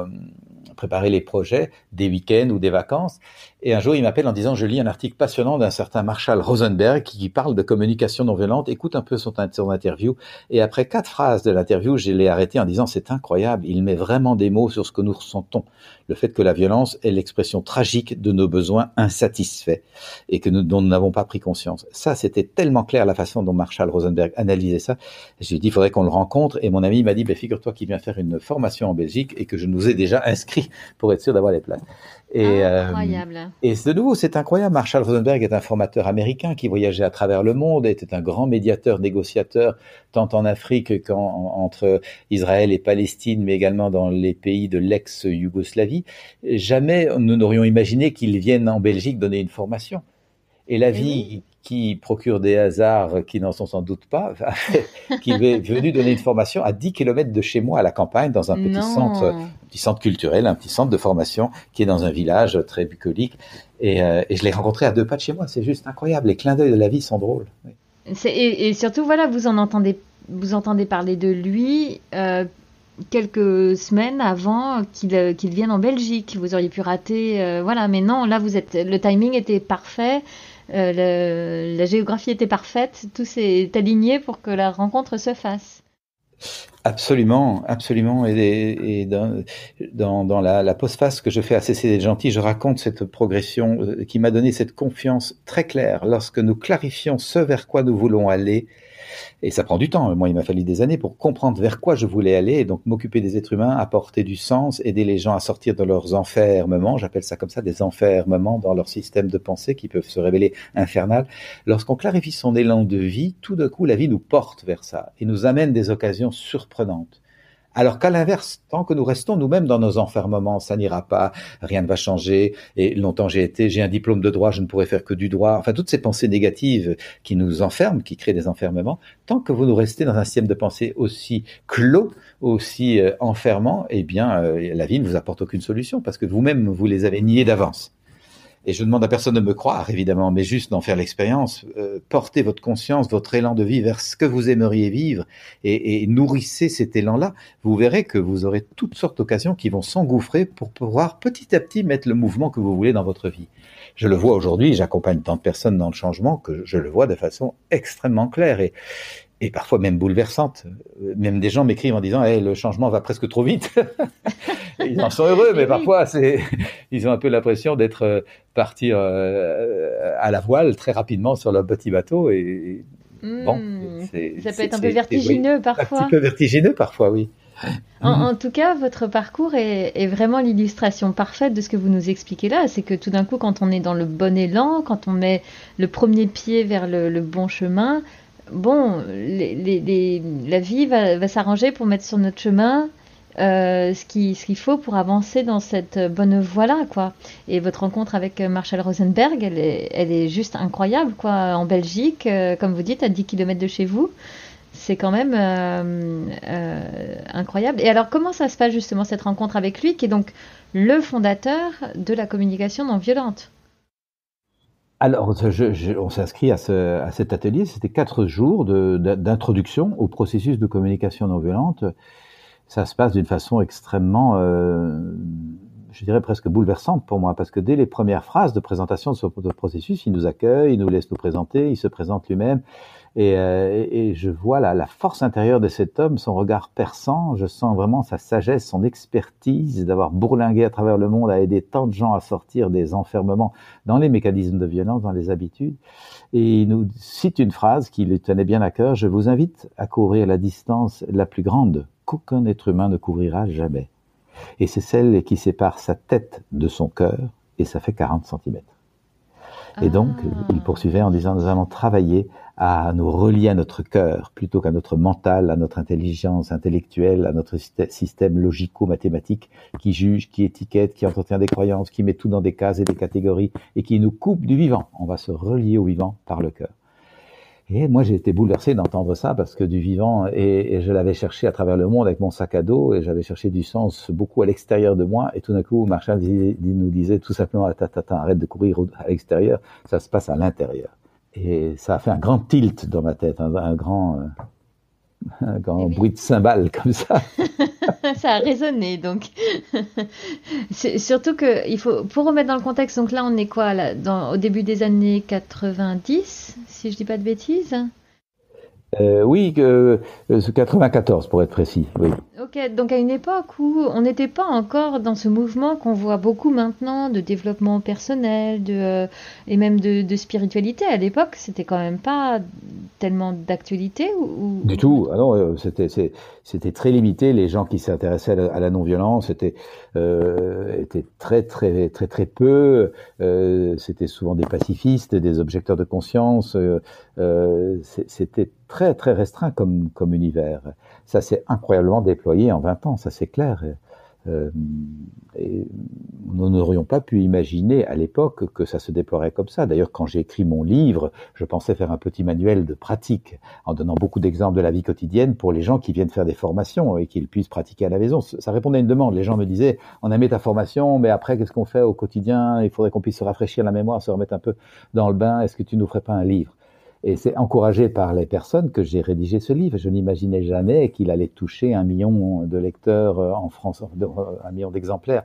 préparer les projets des week-ends ou des vacances. Et un jour, il m'appelle en disant, je lis un article passionnant d'un certain Marshall Rosenberg qui parle de communication non violente. Écoute un peu son interview. Et après 4 phrases de l'interview, je l'ai arrêté en disant, c'est incroyable. Il met vraiment des mots sur ce que nous ressentons. Le fait que la violence est l'expression tragique de nos besoins insatisfaits et dont nous n'avons pas pris conscience. Ça, c'était tellement clair la façon dont Marshall Rosenberg analysait ça. J'ai dit, il faudrait qu'on le rencontre. Et mon ami m'a dit, figure-toi qu'il vient faire une formation en Belgique et que je nous ai déjà inscrits pour être sûr d'avoir les places. Incroyable. Et de nouveau, c'est incroyable. Marshall Rosenberg est un formateur américain qui voyageait à travers le monde, était un grand médiateur, négociateur, tant en Afrique qu'entre Israël et Palestine, mais également dans les pays de l'ex-Yougoslavie. Jamais nous n'aurions imaginé qu'il vienne en Belgique donner une formation. Et la vie qui procure des hasards qui n'en sont sans doute pas, qu'il est venu donner une formation à 10 km de chez moi, à la campagne, dans un petit centre culturel, un petit centre de formation qui est dans un village très bucolique. Et je l'ai rencontré à 2 pas de chez moi. C'est juste incroyable. Les clins d'œil de la vie sont drôles. Oui. Et surtout, voilà, vous entendez parler de lui quelques semaines avant qu'il vienne en Belgique. Vous auriez pu rater, voilà. Mais non, là, le timing était parfait, la géographie était parfaite, tout s'est aligné pour que la rencontre se fasse. Absolument, absolument. Et dans la postface que je fais à CC des Gentils, je raconte cette progression qui m'a donné cette confiance très claire lorsque nous clarifions ce vers quoi nous voulons aller. Et ça prend du temps. Moi, il m'a fallu des années pour comprendre vers quoi je voulais aller et donc m'occuper des êtres humains, apporter du sens, aider les gens à sortir de leurs enfermements. J'appelle ça comme ça, des enfermements dans leur système de pensée qui peuvent se révéler infernales. Lorsqu'on clarifie son élan de vie, tout d'un coup, la vie nous porte vers ça et nous amène des occasions surprenantes. Alors qu'à l'inverse, tant que nous restons nous-mêmes dans nos enfermements, ça n'ira pas, rien ne va changer. Et longtemps j'ai un diplôme de droit, je ne pourrais faire que du droit. Enfin, toutes ces pensées négatives qui nous enferment, qui créent des enfermements, tant que vous nous restez dans un système de pensée aussi clos, aussi enfermant, eh bien, la vie ne vous apporte aucune solution parce que vous-même, vous les avez niés d'avance. Et je demande à personne de me croire, évidemment, mais juste d'en faire l'expérience. Portez votre conscience, votre élan de vie vers ce que vous aimeriez vivre et nourrissez cet élan-là. Vous verrez que vous aurez toutes sortes d'occasions qui vont s'engouffrer pour pouvoir petit à petit mettre le mouvement que vous voulez dans votre vie. Je le vois aujourd'hui, j'accompagne tant de personnes dans le changement que je le vois de façon extrêmement claire et parfois même bouleversante. Même des gens m'écrivent en disant hey, « le changement va presque trop vite ». Ils en sont heureux, mais parfois ils ont un peu l'impression d'être partis à la voile très rapidement sur leur petit bateau. Et bon, ça peut être un peu vertigineux parfois. Un petit peu vertigineux parfois, oui. En tout cas, votre parcours est vraiment l'illustration parfaite de ce que vous nous expliquez là. C'est que tout d'un coup, quand on est dans le bon élan, quand on met le premier pied vers le bon chemin, bon, la vie va s'arranger pour mettre sur notre chemin ce qu'il faut pour avancer dans cette bonne voie-là, quoi. Et votre rencontre avec Marshall Rosenberg, elle est juste incroyable, quoi. En Belgique, comme vous dites, à 10 km de chez vous. C'est quand même incroyable. Et alors, comment ça se passe justement cette rencontre avec lui, qui est donc le fondateur de la communication non violente? Alors, on s'inscrit à cet atelier. C'était 4 jours d'introduction au processus de communication non violente. Ça se passe d'une façon extrêmement, je dirais presque bouleversante pour moi, parce que dès les premières phrases de présentation de ce processus, il nous accueille, il nous laisse nous présenter, il se présente lui-même, et je vois la force intérieure de cet homme, son regard perçant, je sens vraiment sa sagesse, son expertise d'avoir bourlingué à travers le monde, à aider tant de gens à sortir des enfermements dans les mécanismes de violence, dans les habitudes. Et il nous cite une phrase qui lui tenait bien à cœur: « Je vous invite à couvrir la distance la plus grande qu'aucun être humain ne couvrira jamais. » Et c'est celle qui sépare sa tête de son cœur, et ça fait 40 cm. Et donc, il poursuivait en disant, nous allons travailler à nous relier à notre cœur, plutôt qu'à notre mental, à notre intelligence intellectuelle, à notre système logico-mathématique, qui juge, qui étiquette, qui entretient des croyances, qui met tout dans des cases et des catégories, et qui nous coupe du vivant. On va se relier au vivant par le cœur. Et moi, j'ai été bouleversé d'entendre ça, parce que du vivant, et je l'avais cherché à travers le monde avec mon sac à dos, et j'avais cherché du sens beaucoup à l'extérieur de moi, et tout d'un coup, Marshall nous disait tout simplement, attends, arrête de courir à l'extérieur, ça se passe à l'intérieur. Et ça a fait un grand tilt dans ma tête, un grand bruit de cymbales comme ça. Ça a résonné, donc. Surtout que il faut, pour remettre dans le contexte, donc là on est quoi là, au début des années 90, si je dis pas de bêtises. Oui, 94 pour être précis, oui. Ok, donc à une époque où on n'était pas encore dans ce mouvement qu'on voit beaucoup maintenant de développement personnel, et même de spiritualité. À l'époque, c'était quand même pas tellement d'actualité ou... Du tout. Ah non, c'était très limité. Les gens qui s'intéressaient à la non-violence étaient très peu. C'était souvent des pacifistes, des objecteurs de conscience. C'était très restreint comme univers. Ça s'est incroyablement déployé en 20 ans, ça c'est clair. Et nous n'aurions pas pu imaginer à l'époque que ça se déploierait comme ça. D'ailleurs, quand j'ai écrit mon livre, je pensais faire un petit manuel de pratique, en donnant beaucoup d'exemples de la vie quotidienne pour les gens qui viennent faire des formations et qu'ils puissent pratiquer à la maison. Ça répondait à une demande. Les gens me disaient, on a aimé ta formation, mais après, qu'est-ce qu'on fait au quotidien? Il faudrait qu'on puisse se rafraîchir la mémoire, se remettre un peu dans le bain. Est-ce que tu nous ferais pas un livre? Et c'est encouragé par les personnes que j'ai rédigé ce livre. Je n'imaginais jamais qu'il allait toucher 1 million de lecteurs en France, 1 million d'exemplaires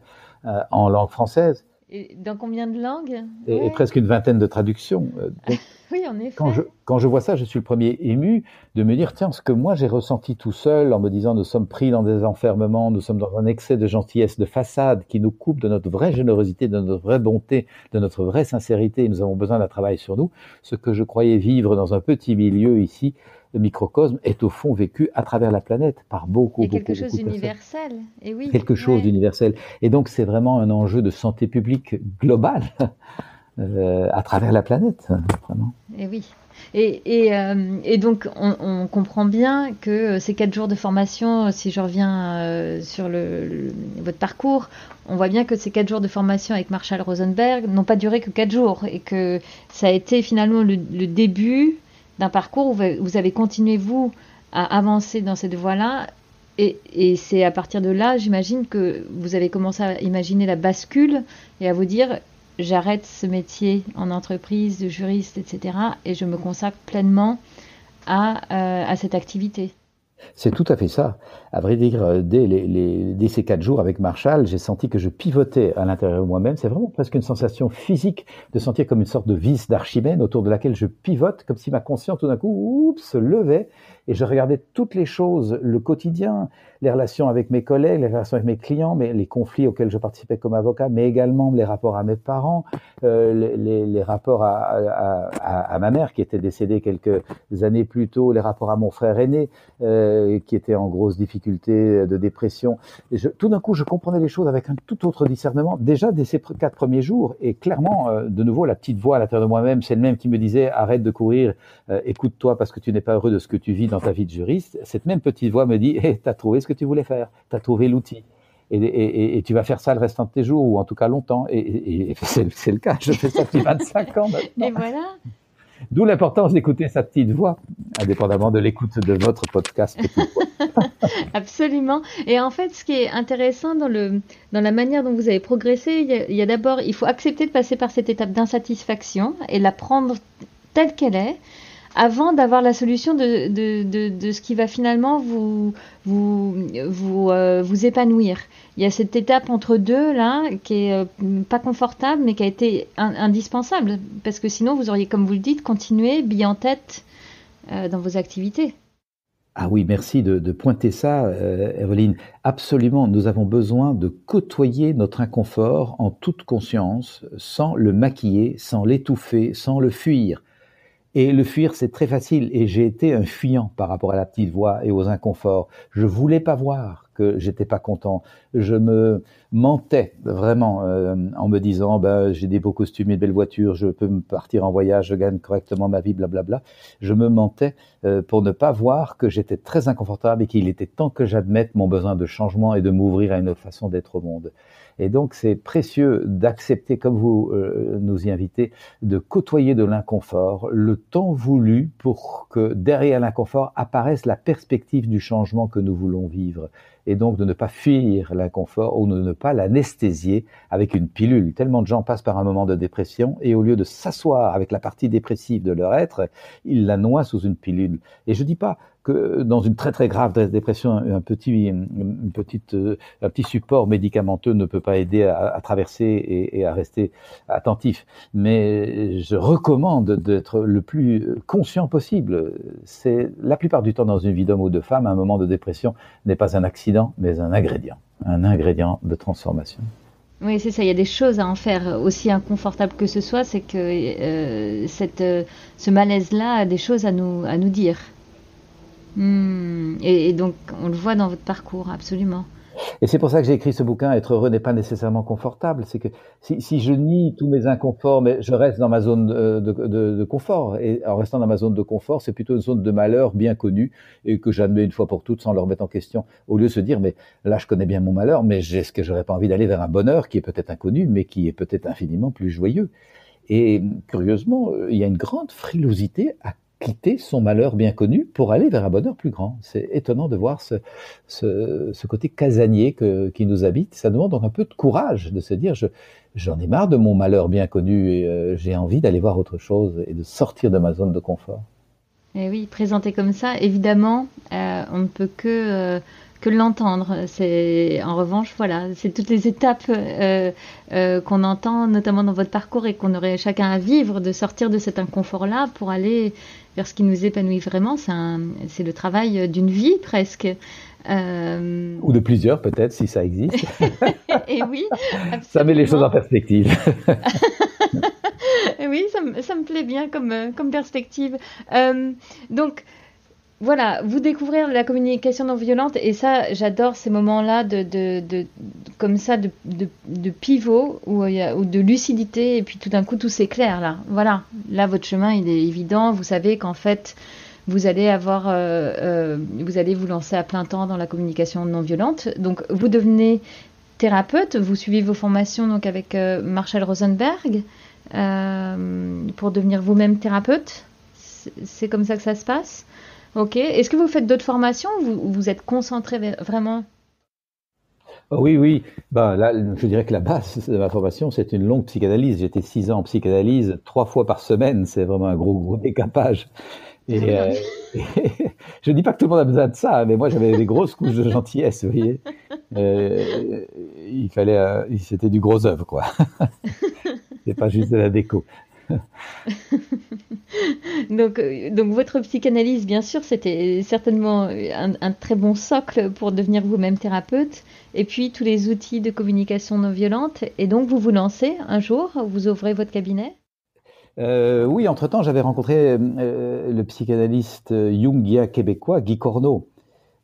en langue française. Et dans combien de langues? Et presque une vingtaine de traductions. Donc, oui, en effet. quand je vois ça, je suis le premier ému de me dire, tiens, ce que moi j'ai ressenti tout seul en me disant, nous sommes pris dans des enfermements, nous sommes dans un excès de gentillesse, de façade qui nous coupe de notre vraie générosité, de notre vraie bonté, de notre vraie sincérité. Nous avons besoin d'un travail sur nous. Ce que je croyais vivre dans un petit milieu ici, le microcosme, est au fond vécu à travers la planète par beaucoup de personnes. Quelque chose d'universel. Et oui. Quelque chose d'universel. Et donc c'est vraiment un enjeu de santé publique globale à travers la planète, vraiment. Et oui. Et donc, on comprend bien que ces 4 jours de formation, si je reviens sur votre parcours, on voit bien que ces 4 jours de formation avec Marshall Rosenberg n'ont pas duré que 4 jours et que ça a été finalement le début d'un parcours où vous avez continué, vous, à avancer dans cette voie-là. Et c'est à partir de là, j'imagine, que vous avez commencé à imaginer la bascule et à vous dire... J'arrête ce métier en entreprise de juriste, etc. et je me consacre pleinement à cette activité. C'est tout à fait ça. À vrai dire, dès ces 4 jours avec Marshall, j'ai senti que je pivotais à l'intérieur de moi-même. C'est vraiment presque une sensation physique de sentir comme une sorte de vis d'Archimède autour de laquelle je pivote, comme si ma conscience tout d'un coup se levait et je regardais toutes les choses, le quotidien, les relations avec mes collègues, les relations avec mes clients, mais les conflits auxquels je participais comme avocat, mais également les rapports à mes parents, les rapports à ma mère qui était décédée quelques années plus tôt, les rapports à mon frère aîné qui était en grosse difficulté de dépression. Et tout d'un coup, je comprenais les choses avec un tout autre discernement, déjà dès ces 4 premiers jours. Et clairement, de nouveau, la petite voix à l'intérieur de moi-même, c'est le même qui me disait « Arrête de courir, écoute-toi parce que tu n'es pas heureux de ce que tu vis dans ta vie de juriste ». Cette même petite voix me dit hey, « T'as trouvé ce que tu voulais faire, t'as trouvé l'outil. Et tu vas faire ça le restant de tes jours, ou en tout cas longtemps. » Et c'est le cas, je fais ça depuis 25 ans maintenant. Et voilà. D'où l'importance d'écouter sa petite voix, indépendamment de l'écoute de votre podcast Petite Voix. Absolument. Et en fait, ce qui est intéressant dans la manière dont vous avez progressé, il y a d'abord, il faut accepter de passer par cette étape d'insatisfaction et la prendre telle qu'elle est, avant d'avoir la solution de ce qui va finalement vous épanouir. Il y a cette étape entre deux là qui est pas confortable mais qui a été indispensable parce que sinon vous auriez, comme vous le dites, continué bille en tête dans vos activités. Ah oui, merci de pointer ça, Evelyne. Absolument, nous avons besoin de côtoyer notre inconfort en toute conscience, sans le maquiller, sans l'étouffer, sans le fuir. Et le fuir, c'est très facile. Et j'ai été un fuyant par rapport à la petite voix et aux inconforts. Je voulais pas voir que j'étais pas content. Je me mentais vraiment en me disant j'ai des beaux costumes et de belles voitures, je peux me partir en voyage, je gagne correctement ma vie, blablabla. Je me mentais pour ne pas voir que j'étais très inconfortable et qu'il était temps que j'admette mon besoin de changement et de m'ouvrir à une autre façon d'être au monde. Et donc, c'est précieux d'accepter, comme vous nous y invitez, de côtoyer de l'inconfort le temps voulu pour que derrière l'inconfort apparaisse la perspective du changement que nous voulons vivre. Et donc, de ne pas fuir l'inconfort ou de ne pas l'anesthésier avec une pilule. Tellement de gens passent par un moment de dépression et au lieu de s'asseoir avec la partie dépressive de leur être, ils la noient sous une pilule. Et je dis pas que dans une très très grave dépression, un petit support médicamenteux ne peut pas aider à traverser et à rester attentif. Mais je recommande d'être le plus conscient possible. C'est la plupart du temps dans une vie d'homme ou de femme, un moment de dépression n'est pas un accident, mais un ingrédient de transformation. Oui, c'est ça. Il y a des choses à en faire, aussi inconfortable que ce soit, c'est que ce malaise-là a des choses à nous dire. Et donc, on le voit dans votre parcours, absolument. Et c'est pour ça que j'ai écrit ce bouquin. Être heureux n'est pas nécessairement confortable. C'est que si je nie tous mes inconforts, mais je reste dans ma zone de confort. Et en restant dans ma zone de confort, c'est plutôt une zone de malheur bien connue et que j'admets une fois pour toutes sans le remettre en question. Au lieu de se dire, mais là, je connais bien mon malheur, mais est-ce que j'aurais pas envie d'aller vers un bonheur qui est peut-être inconnu, mais qui est peut-être infiniment plus joyeux. Et curieusement, il y a une grande frilosité à quitter son malheur bien connu pour aller vers un bonheur plus grand. C'est étonnant de voir ce côté casanier qui nous habite. Ça demande donc un peu de courage de se dire j'en ai marre de mon malheur bien connu et j'ai envie d'aller voir autre chose et de sortir de ma zone de confort. Et oui, présenté comme ça, évidemment, on ne peut que l'entendre. C'est, en revanche, voilà, c'est toutes les étapes qu'on entend, notamment dans votre parcours, et qu'on aurait chacun à vivre, de sortir de cet inconfort-là pour aller vers ce qui nous épanouit vraiment. C'est le travail d'une vie presque. Ou de plusieurs peut-être, si ça existe. Et oui, absolument. Ça met les choses en perspective. Oui, ça me plaît bien comme perspective. Donc, voilà, vous découvrez la communication non violente, et ça, j'adore ces moments-là comme ça, de pivot, ou de lucidité, et puis tout d'un coup, tout s'éclaire, là. Voilà, là, votre chemin, il est évident. Vous savez qu'en fait, vous allez vous lancer à plein temps dans la communication non violente. Donc, vous devenez thérapeute, vous suivez vos formations donc avec Marshall Rosenberg pour devenir vous-même thérapeute. C'est comme ça que ça se passe. Ok. Est-ce que vous faites d'autres formations ou vous êtes concentré vraiment? Oui. Ben, là, je dirais que la base de ma formation, c'est une longue psychanalyse. J'étais 6 ans en psychanalyse, 3 fois par semaine. C'est vraiment un gros décapage. Et je dis pas que tout le monde a besoin de ça, mais moi j'avais des grosses couches de gentillesse, vous voyez. C'était du gros œuvre, quoi. C'est pas juste de la déco. Donc votre psychanalyse, bien sûr, c'était certainement un très bon socle pour devenir vous-même thérapeute. Et puis tous les outils de communication non violente. Et donc vous vous lancez un jour, vous ouvrez votre cabinet. Oui, entre-temps, j'avais rencontré le psychanalyste jungien québécois Guy Corneau.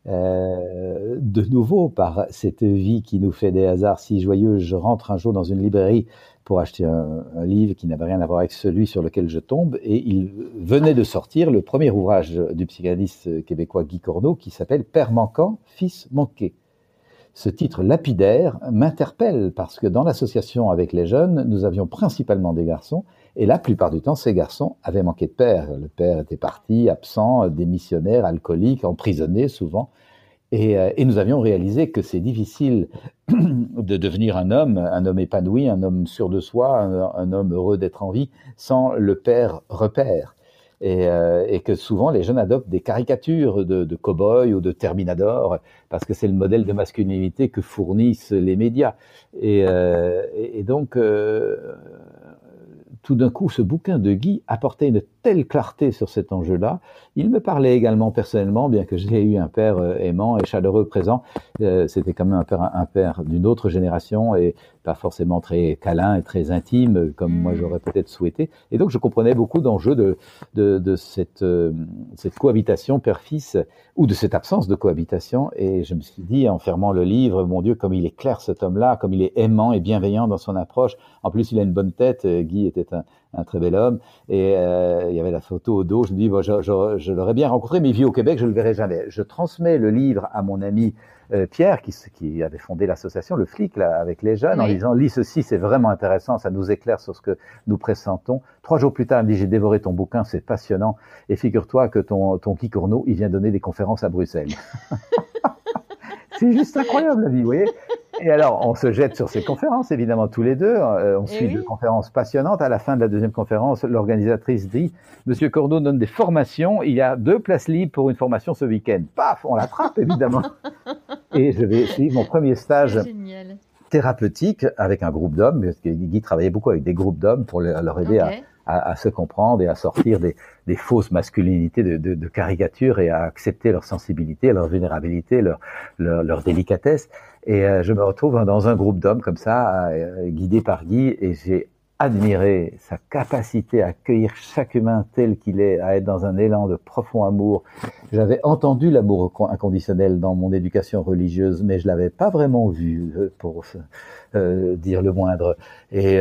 De nouveau, par cette vie qui nous fait des hasards si joyeux, je rentre un jour dans une librairie pour acheter un livre qui n'avait rien à voir avec celui sur lequel je tombe, et il venait de sortir le premier ouvrage du psychanalyste québécois Guy Corneau qui s'appelle « Père manquant, fils manqué ». Ce titre lapidaire m'interpelle parce que dans l'association avec les jeunes, nous avions principalement des garçons, et la plupart du temps, ces garçons avaient manqué de père. Le père était parti, absent, démissionnaire, alcoolique, emprisonné souvent. Et nous avions réalisé que c'est difficile de devenir un homme épanoui, un homme sûr de soi, un homme heureux d'être en vie, sans le père repère. Et que souvent les jeunes adoptent des caricatures de cow-boys ou de terminadors parce que c'est le modèle de masculinité que fournissent les médias. Et donc, tout d'un coup, ce bouquin de Guy apportait une telle clarté sur cet enjeu-là. Il me parlait également personnellement, bien que j'ai eu un père aimant et chaleureux présent. C'était quand même un père d'une autre génération et pas forcément très câlin et très intime, comme moi j'aurais peut-être souhaité. Et donc je comprenais beaucoup d'enjeux de cette cohabitation père-fils, ou de cette absence de cohabitation. Et je me suis dit, en fermant le livre, mon Dieu, comme il est clair cet homme-là, comme il est aimant et bienveillant dans son approche. En plus, il a une bonne tête. Guy était un très bel homme. Et il y avait la photo au dos. Je me dis, bon, je l'aurais bien rencontré, mais il vit au Québec, je le verrai jamais. Je transmets le livre à mon ami Pierre, qui avait fondé l'association, le Flic, là, avec les jeunes, oui, en disant, lis ceci, c'est vraiment intéressant, ça nous éclaire sur ce que nous pressentons. 3 jours plus tard, il me dit, j'ai dévoré ton bouquin, c'est passionnant. Et figure-toi que ton Guy Corneau, il vient donner des conférences à Bruxelles. C'est juste incroyable, la vie, vous voyez. Et alors, on se jette sur ces conférences, évidemment, tous les deux. On suit 2 conférences passionnantes. À la fin de la 2e conférence, l'organisatrice dit, Monsieur Corneau donne des formations. Il y a 2 places libres pour une formation ce week-end. Paf, on l'attrape, évidemment. Et je vais suivre mon premier stage thérapeutique avec un groupe d'hommes, parce que Guy travaillait beaucoup avec des groupes d'hommes pour leur aider à se comprendre et à sortir des fausses masculinités de caricatures et à accepter leur sensibilité, leur vulnérabilité, leur délicatesse. Et je me retrouve dans un groupe d'hommes comme ça, guidé par Guy, et j'ai admiré sa capacité à accueillir chaque humain tel qu'il est, à être dans un élan de profond amour. J'avais entendu l'amour inconditionnel dans mon éducation religieuse, mais je l'avais pas vraiment vu, pour dire le moindre. Et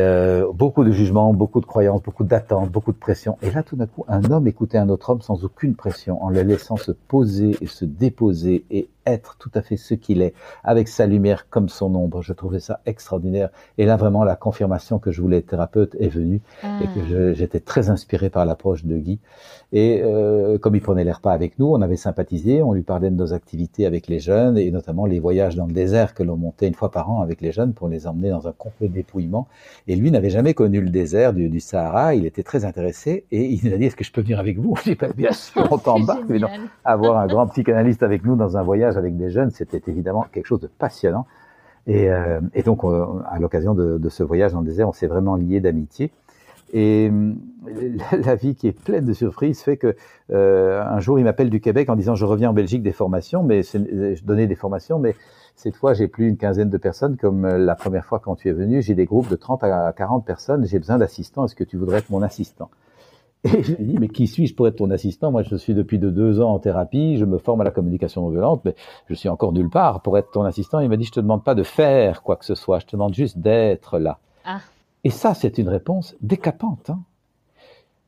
beaucoup de jugements, beaucoup de croyances, beaucoup d'attentes, beaucoup de pression. Et là, tout d'un coup, un homme écoutait un autre homme sans aucune pression, en le laissant se poser et se déposer et être tout à fait ce qu'il est, avec sa lumière comme son ombre. Je trouvais ça extraordinaire. Et là, vraiment, la confirmation que je voulais être thérapeute est venue et que j'étais très inspiré par l'approche de Guy. Et comme il prenait les repas avec nous, on avait sympathisé, on lui parlait de nos activités avec les jeunes et notamment les voyages dans le désert que l'on montait 1 fois par an avec les jeunes pour les emmener dans un complet dépouillement. Et lui n'avait jamais connu le désert du Sahara. Il était très intéressé et il nous a dit, est-ce que je peux venir avec vous? J'ai dit, bien sûr, on t'embarque. Avoir un grand psychanalyste avec nous dans un voyage avec des jeunes, c'était évidemment quelque chose de passionnant. Et donc, à l'occasion de ce voyage dans le désert, on s'est vraiment liés d'amitié. Et la vie qui est pleine de surprises fait que un jour il m'appelle du Québec en disant je reviens en Belgique des formations, mais je donnais des formations, mais cette fois j'ai plus une quinzaine de personnes comme la première fois quand tu es venu. J'ai des groupes de 30 à 40 personnes. J'ai besoin d'assistants. Est-ce que tu voudrais être mon assistant? Et je lui dis mais qui suis-je pour être ton assistant? Moi je suis depuis de 2 ans en thérapie, je me forme à la communication non violente, mais je suis encore nulle part pour être ton assistant. Il m'a dit je te demande pas de faire quoi que ce soit, je te demande juste d'être là. Ah. Et ça, c'est une réponse décapante. Hein.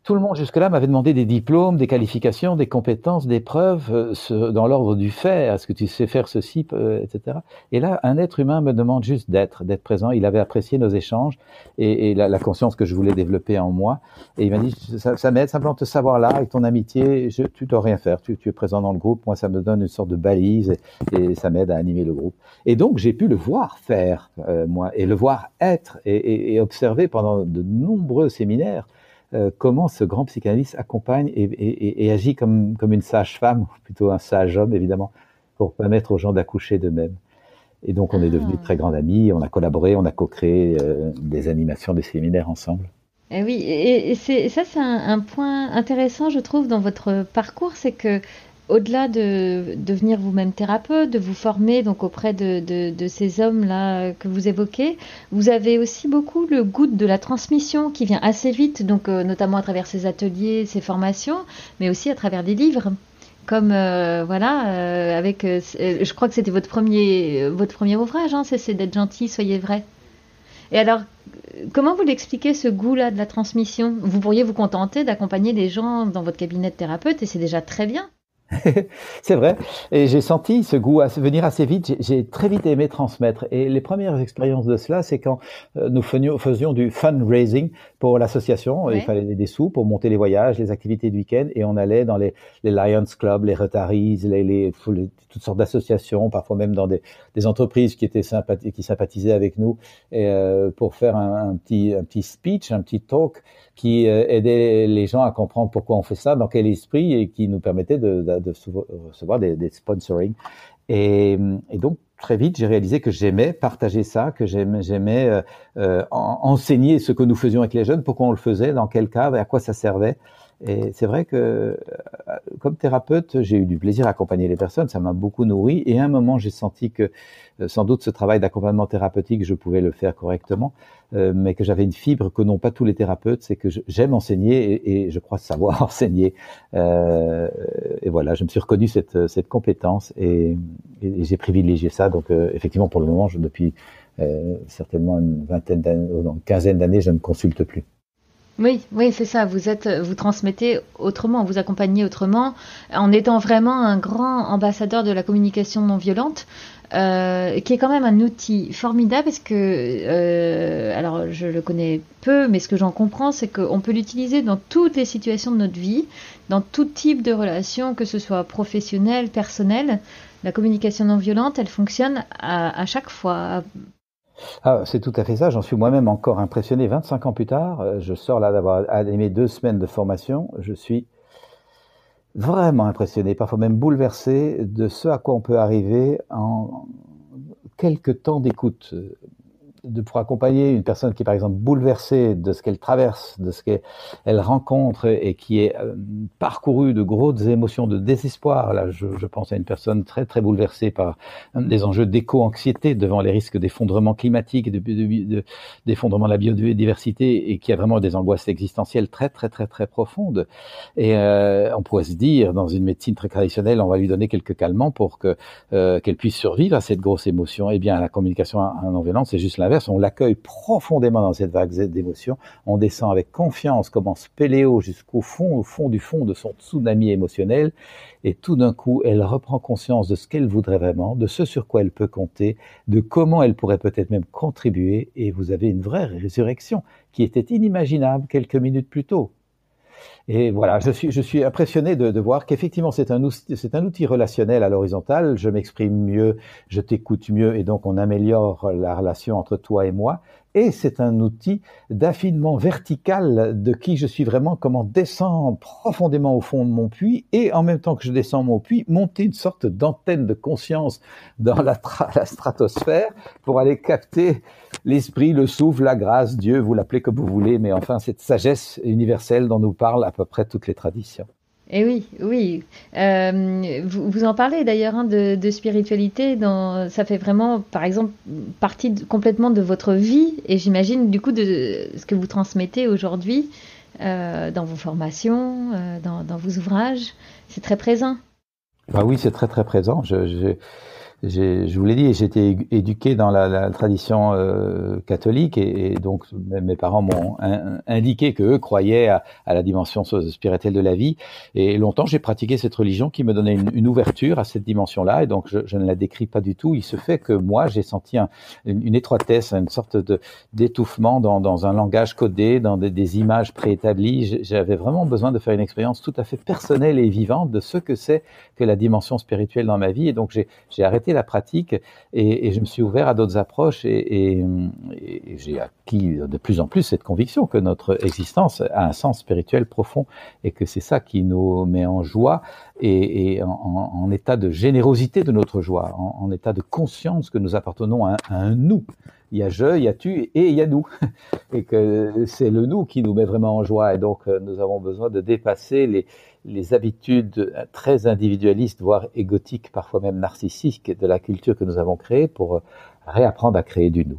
Tout le monde jusque-là m'avait demandé des diplômes, des qualifications, des compétences, des preuves dans l'ordre du faire. Est-ce que tu sais faire ceci, etc. Et là, un être humain me demande juste d'être présent. Il avait apprécié nos échanges et la conscience que je voulais développer en moi. Et il m'a dit, ça m'aide simplement de te savoir là, avec ton amitié, tu dois rien faire. Tu es présent dans le groupe. Moi, ça me donne une sorte de balise et ça m'aide à animer le groupe. Et donc, j'ai pu le voir faire, moi, et le voir être et observer pendant de nombreux séminaires comment ce grand psychanalyste accompagne et agit comme une sage-femme, ou plutôt un sage homme évidemment, pour permettre aux gens d'accoucher d'eux-mêmes. Et donc on est devenus très grands amis, on a collaboré, on a co-créé des animations, des séminaires ensemble. Et oui, et ça c'est un point intéressant je trouve dans votre parcours, c'est que au-delà de devenir vous-même thérapeute, de vous former donc auprès de ces hommes-là que vous évoquez, vous avez aussi beaucoup le goût de la transmission qui vient assez vite, donc notamment à travers ces ateliers, ces formations, mais aussi à travers des livres. Comme avec, je crois que c'était votre premier ouvrage, hein, c'est d'être gentil, soyez vrai. Et alors, comment vous l'expliquez ce goût-là de la transmission? Vous pourriez vous contenter d'accompagner les gens dans votre cabinet de thérapeute et c'est déjà très bien. C'est vrai, et j'ai senti ce goût venir assez vite, j'ai très vite aimé transmettre, et les premières expériences de cela, c'est quand nous faisions du fundraising pour l'association, ouais. Il fallait des sous pour monter les voyages, les activités du week-end, et on allait dans les Lions Club, les Rotaries, toutes sortes d'associations, parfois même dans des entreprises qui sympathisaient avec nous, et pour faire un petit speech, un petit talk qui aidait les gens à comprendre pourquoi on fait ça, dans quel esprit, et qui nous permettait de recevoir des sponsoring. Et donc, très vite, j'ai réalisé que j'aimais partager ça, que j'aimais enseigner ce que nous faisions avec les jeunes, pourquoi on le faisait, dans quel cadre, et à quoi ça servait. Et c'est vrai que, comme thérapeute, j'ai eu du plaisir à accompagner les personnes, ça m'a beaucoup nourri, et à un moment, j'ai senti que, sans doute, ce travail d'accompagnement thérapeutique, je pouvais le faire correctement, mais que j'avais une fibre que n'ont pas tous les thérapeutes, c'est que j'aime enseigner, et je crois savoir enseigner. Et voilà, je me suis reconnu cette compétence, et j'ai privilégié ça. Donc, effectivement, pour le moment, depuis certainement une quinzaine d'années, je ne consulte plus. Oui, c'est ça. Vous transmettez autrement, vous accompagnez autrement, en étant vraiment un grand ambassadeur de la communication non violente, qui est quand même un outil formidable parce que, alors je le connais peu, mais ce que j'en comprends, c'est qu'on peut l'utiliser dans toutes les situations de notre vie, dans tout type de relation, que ce soit professionnel, personnel. La communication non violente, elle fonctionne à chaque fois. Ah, c'est tout à fait ça, j'en suis moi-même encore impressionné 25 ans plus tard. Je sors là d'avoir animé 2 semaines de formation. Je suis vraiment impressionné, parfois même bouleversé de ce à quoi on peut arriver en quelques temps d'écoute. Pour accompagner une personne qui est par exemple bouleversée de ce qu'elle traverse, de ce qu'elle rencontre et qui est parcourue de grosses émotions de désespoir. Là, je pense à une personne très très bouleversée par des enjeux d'éco-anxiété devant les risques d'effondrement climatique, d'effondrement de la biodiversité, et qui a vraiment des angoisses existentielles très très très très profondes. Et on pourrait se dire, dans une médecine très traditionnelle, on va lui donner quelques calmants pour qu'elle puisse survivre à cette grosse émotion. Eh bien, la communication non violente, c'est juste l'inverse. On l'accueille profondément dans cette vague d'émotions, on descend avec confiance comme en spéléo jusqu'au fond, au fond de son tsunami émotionnel, et tout d'un coup, elle reprend conscience de ce qu'elle voudrait vraiment, de ce sur quoi elle peut compter, de comment elle pourrait peut-être même contribuer, et vous avez une vraie résurrection qui était inimaginable quelques minutes plus tôt. Et voilà, je suis impressionné de voir qu'effectivement c'est un outil relationnel à l'horizontale. Je m'exprime mieux, je t'écoute mieux, et donc on améliore la relation entre toi et moi. Et c'est un outil d'affinement vertical de qui je suis vraiment, comment descendre profondément au fond de mon puits, et en même temps que je descends mon puits, monter une sorte d'antenne de conscience dans la stratosphère pour aller capter l'esprit, le souffle, la grâce, Dieu, vous l'appelez comme vous voulez, mais enfin cette sagesse universelle dont nous parlent à peu près toutes les traditions. Et oui, oui. Vous en parlez d'ailleurs hein, de spiritualité. Ça fait vraiment, par exemple, partie complètement de votre vie. Et j'imagine du coup de ce que vous transmettez aujourd'hui dans vos formations, dans vos ouvrages. C'est très présent. Ah oui, c'est très très présent. Je vous l'ai dit, j'ai été éduqué dans la tradition catholique, et donc mes parents m'ont indiqué qu'eux croyaient à la dimension spirituelle de la vie, et longtemps j'ai pratiqué cette religion qui me donnait une ouverture à cette dimension-là, et donc je ne la décris pas du tout. Il se fait que moi j'ai senti une étroitesse, une sorte d'étouffement dans un langage codé, dans des images préétablies. J'avais vraiment besoin de faire une expérience tout à fait personnelle et vivante de ce que c'est que la dimension spirituelle dans ma vie, et donc j'ai arrêté la pratique, et je me suis ouvert à d'autres approches, et j'ai acquis de plus en plus cette conviction que notre existence a un sens spirituel profond, et que c'est ça qui nous met en joie et en état de générosité de notre joie, en état de conscience que nous appartenons à un nous. Il y a je, il y a tu et il y a nous. Et que c'est le nous qui nous met vraiment en joie. Et donc, nous avons besoin de dépasser les habitudes très individualistes, voire égotiques, parfois même narcissiques de la culture que nous avons créée, pour réapprendre à créer du nous.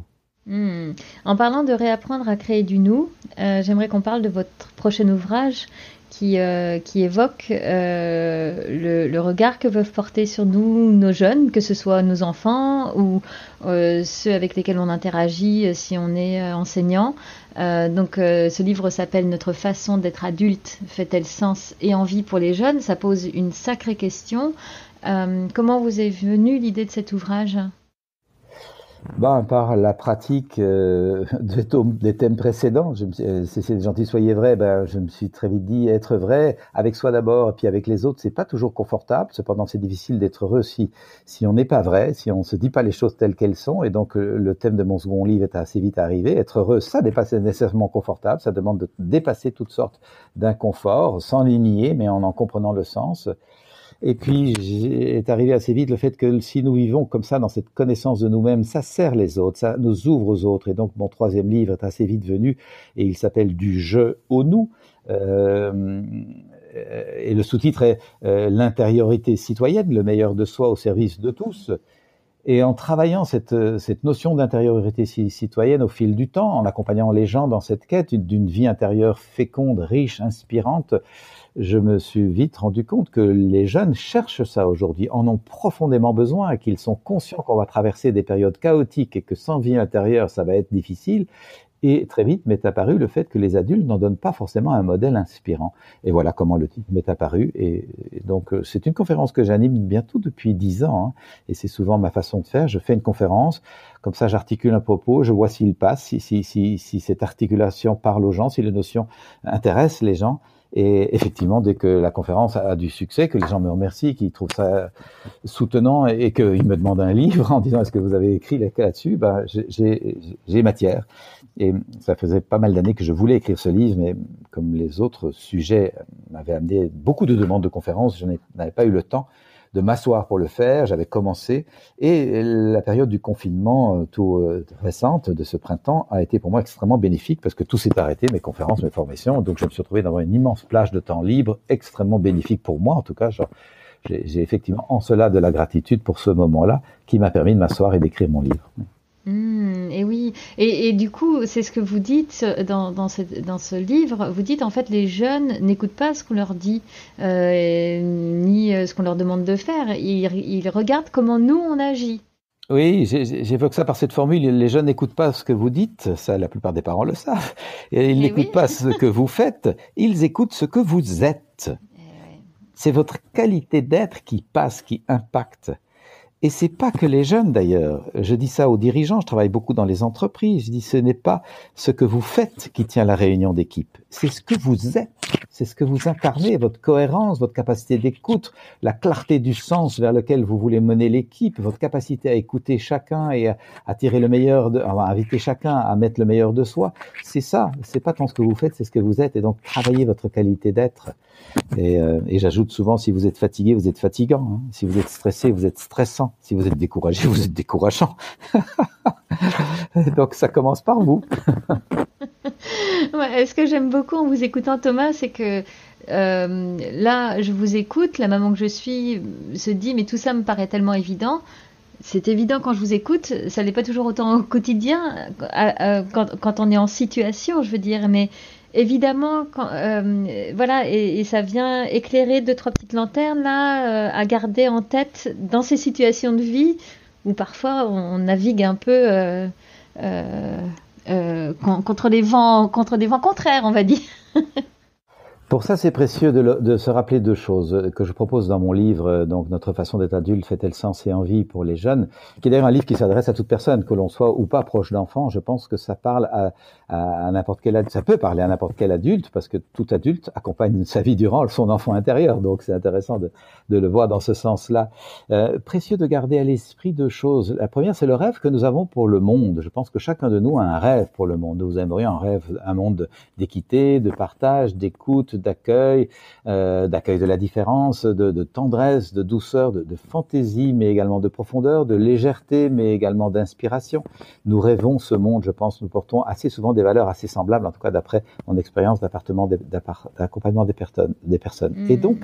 En parlant de réapprendre à créer du nous, j'aimerais qu'on parle de votre prochain ouvrage qui évoque le regard que peuvent porter sur nous nos jeunes, que ce soit nos enfants ou ceux avec lesquels on interagit si on est enseignant. Donc ce livre s'appelle « Notre façon d'être adulte fait-elle sens et envie pour les jeunes ?» Ça pose une sacrée question. Comment vous est venue l'idée de cet ouvrage ? Par la pratique des thèmes précédents, c'est gentil, soyez vrai, je me suis très vite dit, être vrai, avec soi d'abord et puis avec les autres, c'est pas toujours confortable. Cependant, c'est difficile d'être heureux si on n'est pas vrai, si on se dit pas les choses telles qu'elles sont. Et donc, le thème de mon second livre est assez vite arrivé. Être heureux, ça n'est pas nécessairement confortable, ça demande de dépasser toutes sortes d'inconforts, sans les nier, mais en comprenant le sens. Et puis, est arrivé assez vite le fait que si nous vivons comme ça, dans cette connaissance de nous-mêmes, ça sert les autres, ça nous ouvre aux autres. Et donc, mon troisième livre est assez vite venu, et il s'appelle « Du je au nous ». Et le sous-titre est l'intériorité citoyenne, le meilleur de soi au service de tous. Et en travaillant cette notion d'intériorité citoyenne au fil du temps, en accompagnant les gens dans cette quête d'une vie intérieure féconde, riche, inspirante, je me suis vite rendu compte que les jeunes cherchent ça aujourd'hui, en ont profondément besoin, et qu'ils sont conscients qu'on va traverser des périodes chaotiques et que sans vie intérieure, ça va être difficile. Et très vite m'est apparu le fait que les adultes n'en donnent pas forcément un modèle inspirant. Et voilà comment le titre m'est apparu. Et donc, c'est une conférence que j'anime bientôt depuis 10 ans. Hein, et c'est souvent ma façon de faire. Je fais une conférence, comme ça j'articule un propos, je vois s'il passe, si cette articulation parle aux gens, si les notions intéressent les gens. Et effectivement, dès que la conférence a du succès, que les gens me remercient, qu'ils trouvent ça soutenant et qu'ils me demandent un livre en disant « Est-ce que vous avez écrit là-dessus ?» j'ai matière. Et ça faisait pas mal d'années que je voulais écrire ce livre, mais comme les autres sujets m'avaient amené beaucoup de demandes de conférences, je n'avais pas eu le temps de m'asseoir pour le faire. J'avais commencé, et la période du confinement récente de ce printemps a été pour moi extrêmement bénéfique, parce que tout s'est arrêté, mes conférences, mes formations, donc je me suis retrouvé dans une immense plage de temps libre, extrêmement bénéfique pour moi en tout cas. J'ai effectivement en cela de la gratitude pour ce moment-là qui m'a permis de m'asseoir et d'écrire mon livre. Et oui, et du coup, c'est ce que vous dites dans ce livre. Vous dites en fait, les jeunes n'écoutent pas ce qu'on leur dit, ni ce qu'on leur demande de faire. Ils regardent comment nous on agit. Oui, j'évoque ça par cette formule. Les jeunes n'écoutent pas ce que vous dites, ça la plupart des parents le savent. Et ils n'écoutent pas ce que vous faites, ils écoutent ce que vous êtes. C'est votre qualité d'être qui passe, qui impacte. Et c'est pas que les jeunes d'ailleurs. Je dis ça aux dirigeants, je travaille beaucoup dans les entreprises. Je dis ce n'est pas ce que vous faites qui tient la réunion d'équipe, c'est ce que vous êtes c'est ce que vous incarnez, votre cohérence, votre capacité d'écoute, la clarté du sens vers lequel vous voulez mener l'équipe, votre capacité à écouter chacun et à tirer le meilleur, à inviter chacun à mettre le meilleur de soi. C'est ça, c'est pas tant ce que vous faites, c'est ce que vous êtes. Et donc, travaillez votre qualité d'être. Et j'ajoute souvent, si vous êtes fatigué, vous êtes fatigant. Hein. Si vous êtes stressé, vous êtes stressant. Si vous êtes découragé, vous êtes décourageant. Donc, ça commence par vous. Ouais, ce que j'aime beaucoup en vous écoutant, Thomas, c'est que là, je vous écoute, la maman que je suis se dit, mais tout ça me paraît tellement évident. C'est évident quand je vous écoute, ça n'est pas toujours autant au quotidien, quand on est en situation, je veux dire, mais évidemment, voilà, et ça vient éclairer 2-3 petites lanternes là, à garder en tête dans ces situations de vie où parfois on navigue un peu contre des vents contraires, on va dire. Pour ça, c'est précieux de se rappeler 2 choses que je propose dans mon livre, donc Notre façon d'être adulte fait-elle sens et envie pour les jeunes, qui est d'ailleurs un livre qui s'adresse à toute personne, que l'on soit ou pas proche d'enfants. Je pense que ça parle à n'importe quel adulte, ça peut parler à n'importe quel adulte, parce que tout adulte accompagne sa vie durant son enfant intérieur, donc c'est intéressant de le voir dans ce sens-là. Précieux de garder à l'esprit 2 choses. La première, c'est le rêve que nous avons pour le monde. Je pense que chacun de nous a un rêve pour le monde. Nous aimerions un monde d'équité, de partage, d'écoute, d'accueil de la différence, de tendresse, de douceur, de fantaisie, mais également de profondeur, de légèreté, mais également d'inspiration. Nous rêvons ce monde, je pense, nous portons assez souvent des valeurs assez semblables, en tout cas d'après mon expérience d'accompagnement des personnes. Et donc,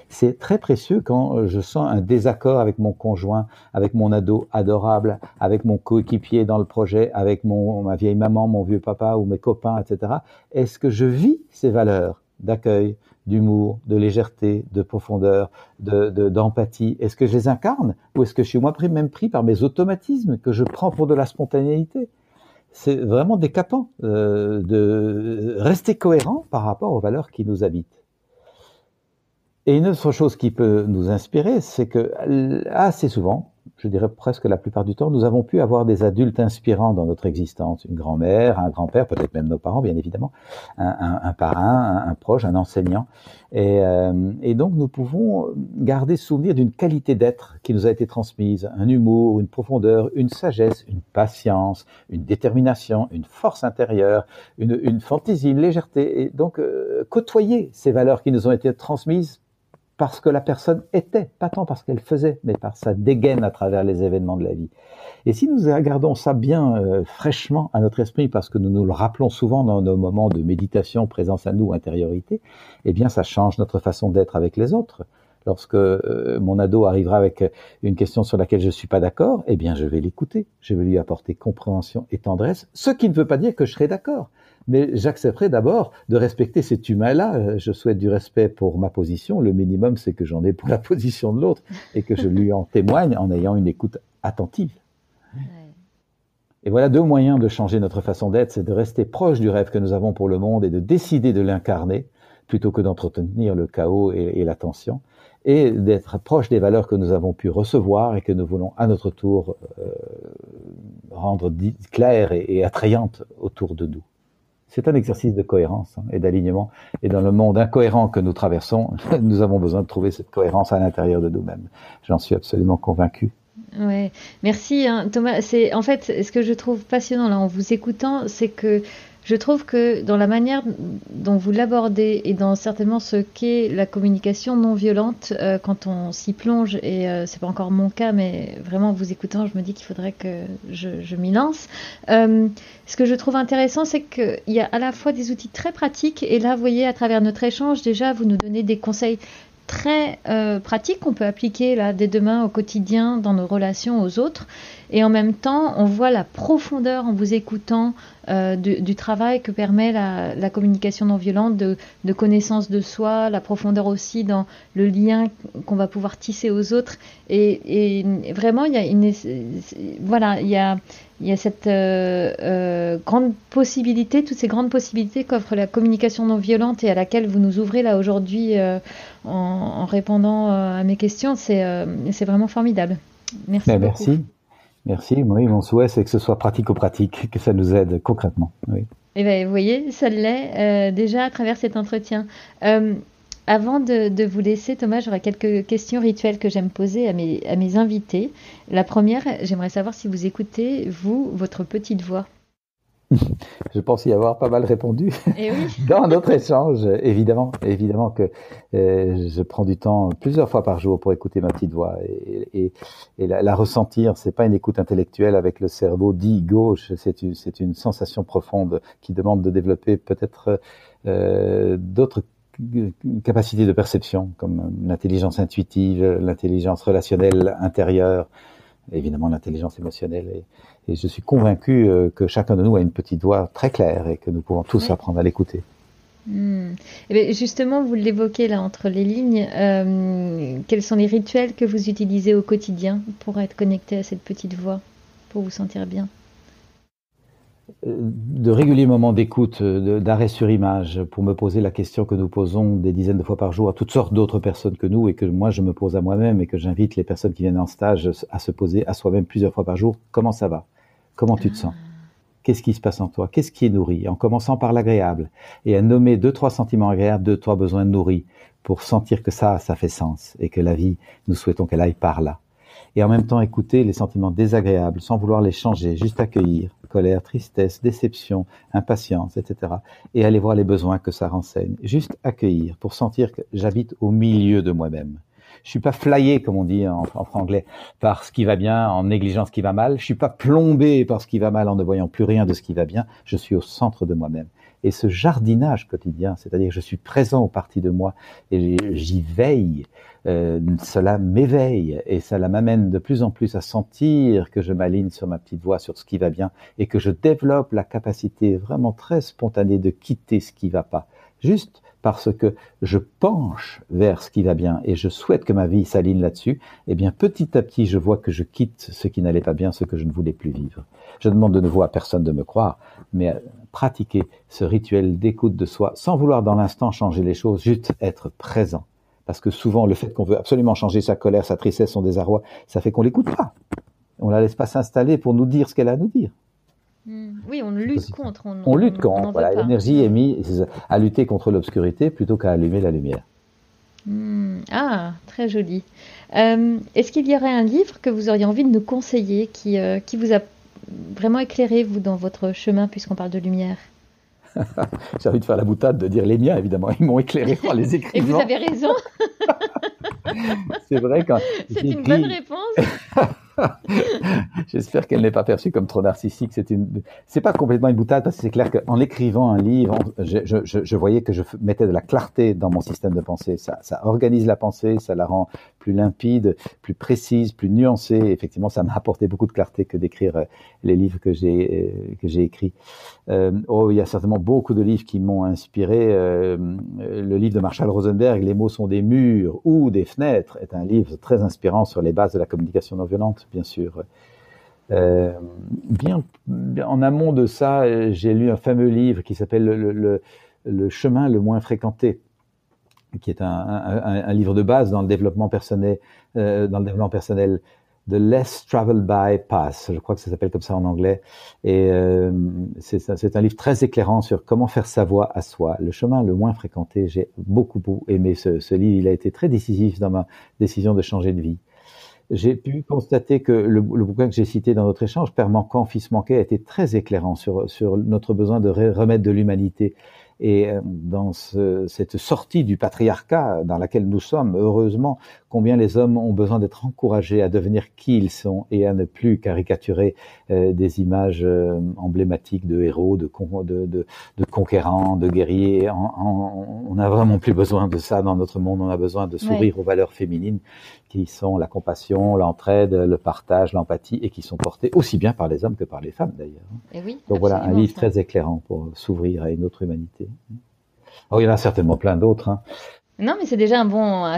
c'est très précieux quand je sens un désaccord avec mon conjoint, avec mon ado adorable, avec mon coéquipier dans le projet, avec ma vieille maman, mon vieux papa ou mes copains, etc. Est-ce que je vis ces valeurs d'accueil, d'humour, de légèreté, de profondeur, d'empathie? Est-ce que je les incarne ou est-ce que je suis moi-même pris par mes automatismes que je prends pour de la spontanéité? C'est vraiment décapant de rester cohérent par rapport aux valeurs qui nous habitent. Et une autre chose qui peut nous inspirer, c'est que assez souvent, je dirais presque la plupart du temps, nous avons pu avoir des adultes inspirants dans notre existence. Une grand-mère, un grand-père, peut-être même nos parents, bien évidemment, un parrain, un proche, un enseignant. Et donc, nous pouvons garder souvenir d'une qualité d'être qui nous a été transmise, un humour, une profondeur, une sagesse, une patience, une détermination, une force intérieure, une fantaisie, une légèreté. Et donc, côtoyer ces valeurs qui nous ont été transmises parce que la personne était, pas tant parce qu'elle faisait, mais par sa dégaine à travers les événements de la vie. Et si nous gardons ça bien fraîchement à notre esprit, parce que nous nous le rappelons souvent dans nos moments de méditation, présence à nous, intériorité, eh bien ça change notre façon d'être avec les autres. Lorsque mon ado arrivera avec une question sur laquelle je suis pas d'accord, eh bien je vais l'écouter, je vais lui apporter compréhension et tendresse, ce qui ne veut pas dire que je serai d'accord. Mais j'accepterai d'abord de respecter cet humain-là. Je souhaite du respect pour ma position. Le minimum, c'est que j'en ai pour la position de l'autre et que je lui en témoigne en ayant une écoute attentive. Ouais. Et voilà 2 moyens de changer notre façon d'être. C'est de rester proche du rêve que nous avons pour le monde et de décider de l'incarner plutôt que d'entretenir le chaos et la tension. Et d'être proche des valeurs que nous avons pu recevoir et que nous voulons à notre tour rendre claires et attrayantes autour de nous. C'est un exercice de cohérence et d'alignement. Et dans le monde incohérent que nous traversons, nous avons besoin de trouver cette cohérence à l'intérieur de nous-mêmes. J'en suis absolument convaincu. Ouais, merci Thomas. C'est en fait ce que je trouve passionnant là en vous écoutant, c'est que je trouve que dans la manière dont vous l'abordez et dans certainement ce qu'est la communication non violente, quand on s'y plonge, et c'est pas encore mon cas, mais vraiment en vous écoutant, je me dis qu'il faudrait que je m'y lance. Ce que je trouve intéressant, c'est qu'il y a à la fois des outils très pratiques, et là, vous voyez, à travers notre échange, déjà, vous nous donnez des conseils très pratiques qu'on peut appliquer là dès demain au quotidien dans nos relations aux autres, et en même temps on voit la profondeur en vous écoutant du travail que permet la communication non violente, de connaissance de soi, la profondeur aussi dans le lien qu'on va pouvoir tisser aux autres, et vraiment il y a cette grande possibilité, toutes ces grandes possibilités qu'offre la communication non violente et à laquelle vous nous ouvrez là aujourd'hui en répondant à mes questions. C'est vraiment formidable. Merci beaucoup. Merci. Oui, mon souhait, c'est que ce soit pratico-pratique, que ça nous aide concrètement. Oui. Et bien, vous voyez, ça l'est déjà à travers cet entretien. Avant de vous laisser, Thomas, j'aurais quelques questions rituelles que j'aime poser à mes invités. La première, j'aimerais savoir si vous écoutez, vous, votre petite voix. Je pense y avoir pas mal répondu Et oui. dans notre échange. Évidemment que je prends du temps plusieurs fois par jour pour écouter ma petite voix et la ressentir. C'est pas une écoute intellectuelle avec le cerveau dit gauche. C'est une sensation profonde qui demande de développer peut-être d'autres capacités de perception comme l'intelligence intuitive, l'intelligence relationnelle intérieure, évidemment l'intelligence émotionnelle. Et je suis convaincu que chacun de nous a une petite voix très claire et que nous pouvons tous apprendre à l'écouter. Et bien justement, vous l'évoquez là entre les lignes. Quels sont les rituels que vous utilisez au quotidien pour être connecté à cette petite voix, pour vous sentir bien? De réguliers moments d'écoute, d'arrêt sur image, pour me poser la question que nous posons des dizaines de fois par jour à toutes sortes d'autres personnes que nous et que moi je me pose à moi-même et que j'invite les personnes qui viennent en stage à se poser à soi-même plusieurs fois par jour. Comment ça va? Comment tu te sens? Qu'est-ce qui se passe en toi? Qu'est-ce qui est nourri? En commençant par l'agréable et à nommer 2-3 sentiments agréables, 2-3 besoins nourris pour sentir que ça fait sens et que la vie, nous souhaitons qu'elle aille par là. Et en même temps écouter les sentiments désagréables sans vouloir les changer, juste accueillir, colère, tristesse, déception, impatience, etc. Et aller voir les besoins que ça renseigne. Juste accueillir pour sentir que j'habite au milieu de moi-même. Je suis pas flyé, comme on dit en franglais, par ce qui va bien en négligeant ce qui va mal. Je suis pas plombé par ce qui va mal en ne voyant plus rien de ce qui va bien. Je suis au centre de moi-même. Et ce jardinage quotidien, c'est-à-dire que je suis présent aux parties de moi et j'y veille, cela m'éveille et cela m'amène de plus en plus à sentir que je m'aligne sur ma petite voie, sur ce qui va bien et que je développe la capacité vraiment très spontanée de quitter ce qui va pas. Juste parce que je penche vers ce qui va bien et je souhaite que ma vie s'aligne là-dessus, eh bien petit à petit je vois que je quitte ce qui n'allait pas bien, ce que je ne voulais plus vivre. Je demande de nouveau à personne de me croire, mais pratiquer ce rituel d'écoute de soi sans vouloir dans l'instant changer les choses, juste être présent. Parce que souvent le fait qu'on veut absolument changer sa colère, sa tristesse, son désarroi, ça fait qu'on l'écoute pas. On la laisse pas s'installer pour nous dire ce qu'elle a à nous dire. Oui, on lutte contre. On lutte contre. Voilà, l'énergie est mise à lutter contre l'obscurité plutôt qu'à allumer la lumière. Ah, très joli. Est-ce qu'il y aurait un livre que vous auriez envie de nous conseiller qui vous a vraiment éclairé, vous, dans votre chemin, puisqu'on parle de lumière? J'ai envie de faire la boutade de dire les miens, évidemment. Ils m'ont éclairé en les écrivant. Et vous avez raison. C'est vrai quand c'est une bonne réponse. J'espère qu'elle n'est pas perçue comme trop narcissique. C'est pas complètement une boutade parce que c'est clair qu'en écrivant un livre, je voyais que je mettais de la clarté dans mon système de pensée. Ça organise la pensée, ça la rend plus limpide, plus précise, plus nuancée. Effectivement, ça m'a apporté beaucoup de clarté que d'écrire les livres que j'ai écrits. Il y a certainement beaucoup de livres qui m'ont inspiré. Le livre de Marshall Rosenberg, Les mots sont des murs ou des fenêtres, est un livre très inspirant sur les bases de la communication non violente, bien sûr. Bien en amont de ça, j'ai lu un fameux livre qui s'appelle le chemin le moins fréquenté, qui est un livre de base dans le développement personnel, The Less Traveled By Path, je crois que ça s'appelle comme ça en anglais, et c'est un livre très éclairant sur comment faire sa voie à soi, le chemin le moins fréquenté. J'ai beaucoup aimé ce livre, il a été très décisif dans ma décision de changer de vie. J'ai pu constater que le bouquin que j'ai cité dans notre échange, Père manquant, Fils manqué, a été très éclairant sur notre besoin de remettre de l'humanité. Et dans cette sortie du patriarcat dans laquelle nous sommes, heureusement, combien les hommes ont besoin d'être encouragés à devenir qui ils sont et à ne plus caricaturer des images emblématiques de héros, de conquérants, de guerriers. On n'a vraiment plus besoin de ça dans notre monde. On a besoin de s'ouvrir aux valeurs féminines qui sont la compassion, l'entraide, le partage, l'empathie et qui sont portées aussi bien par les hommes que par les femmes d'ailleurs. Et oui, donc voilà, un livre très éclairant pour s'ouvrir à une autre humanité. Alors, il y en a certainement plein d'autres. Non, mais c'est déjà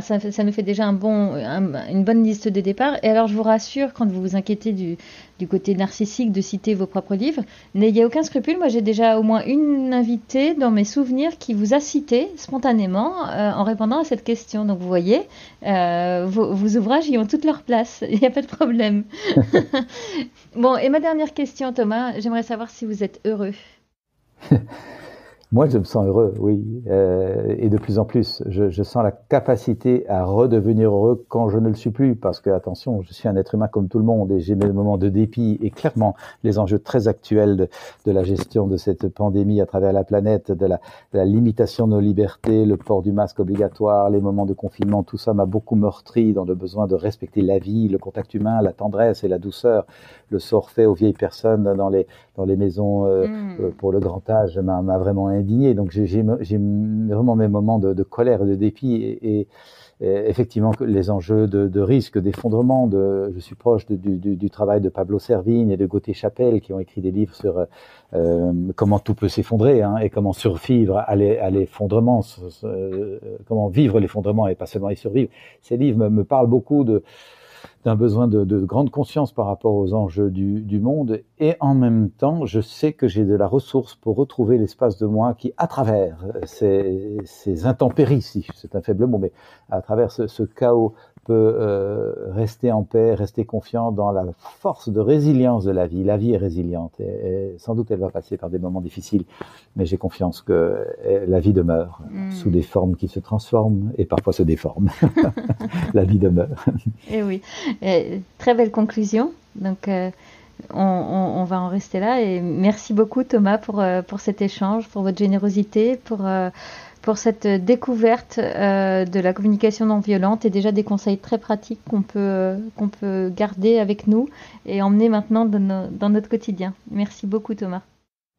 ça nous fait déjà une bonne liste de départ. Et alors, je vous rassure, quand vous vous inquiétez du côté narcissique de citer vos propres livres, n'ayez aucun scrupule. Moi, j'ai déjà au moins une invitée dans mes souvenirs qui vous a cité spontanément en répondant à cette question. Donc, vous voyez, vos ouvrages y ont toute leur place. Il n'y a pas de problème. Bon, et ma dernière question, Thomas, j'aimerais savoir si vous êtes heureux. Moi, je me sens heureux, oui, et de plus en plus. Je sens la capacité à redevenir heureux quand je ne le suis plus, parce que, attention, je suis un être humain comme tout le monde, et j'ai mes moments de dépit, et clairement, les enjeux très actuels de la gestion de cette pandémie à travers la planète, de la limitation de nos libertés, le port du masque obligatoire, les moments de confinement, tout ça m'a beaucoup meurtri dans le besoin de respecter la vie, le contact humain, la tendresse et la douceur. Le sort fait aux vieilles personnes dans les maisons pour le grand âge m'a vraiment indigné. Donc j'ai vraiment mes moments de colère et de dépit et effectivement les enjeux de risque, d'effondrement. Je suis proche du travail de Pablo Servigne et de Gauthier Chapelle qui ont écrit des livres sur comment tout peut s'effondrer et comment survivre à l'effondrement, comment vivre l'effondrement et pas seulement y survivre. Ces livres me parlent beaucoup d'un besoin de grande conscience par rapport aux enjeux du monde, et en même temps, je sais que j'ai de la ressource pour retrouver l'espace de moi qui, à travers ces intempéries, si c'est un faible mot, mais à travers ce chaos, peut rester en paix, rester confiant dans la force de résilience de la vie. La vie est résiliente, et sans doute elle va passer par des moments difficiles, mais j'ai confiance que la vie demeure sous des formes qui se transforment et parfois se déforment. La vie demeure. Et oui, très belle conclusion. Donc, on va en rester là. Et merci beaucoup, Thomas, pour cet échange, pour votre générosité, pour cette découverte de la communication non violente et déjà des conseils très pratiques qu'on peut garder avec nous et emmener maintenant dans notre quotidien. Merci beaucoup, Thomas.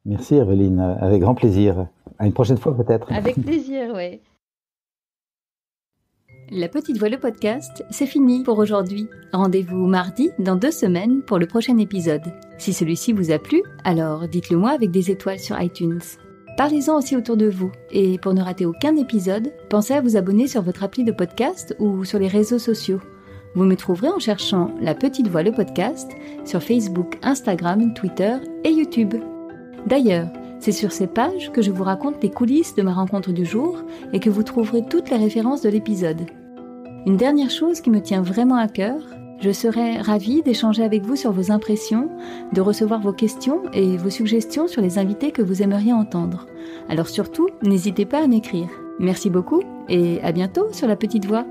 Merci, Evelyne. Avec grand plaisir. À une prochaine fois, peut-être. Avec plaisir, oui. La Petite Voix, le podcast, c'est fini pour aujourd'hui. Rendez-vous mardi dans 2 semaines pour le prochain épisode. Si celui-ci vous a plu, alors dites-le moi avec des étoiles sur iTunes. Parlez-en aussi autour de vous. Et pour ne rater aucun épisode, pensez à vous abonner sur votre appli de podcast ou sur les réseaux sociaux. Vous me trouverez en cherchant La Petite Voix, le podcast sur Facebook, Instagram, Twitter et YouTube. D'ailleurs, c'est sur ces pages que je vous raconte les coulisses de ma rencontre du jour et que vous trouverez toutes les références de l'épisode. Une dernière chose qui me tient vraiment à cœur, je serais ravie d'échanger avec vous sur vos impressions, de recevoir vos questions et vos suggestions sur les invités que vous aimeriez entendre. Alors surtout, n'hésitez pas à m'écrire. Merci beaucoup et à bientôt sur La Petite Voix.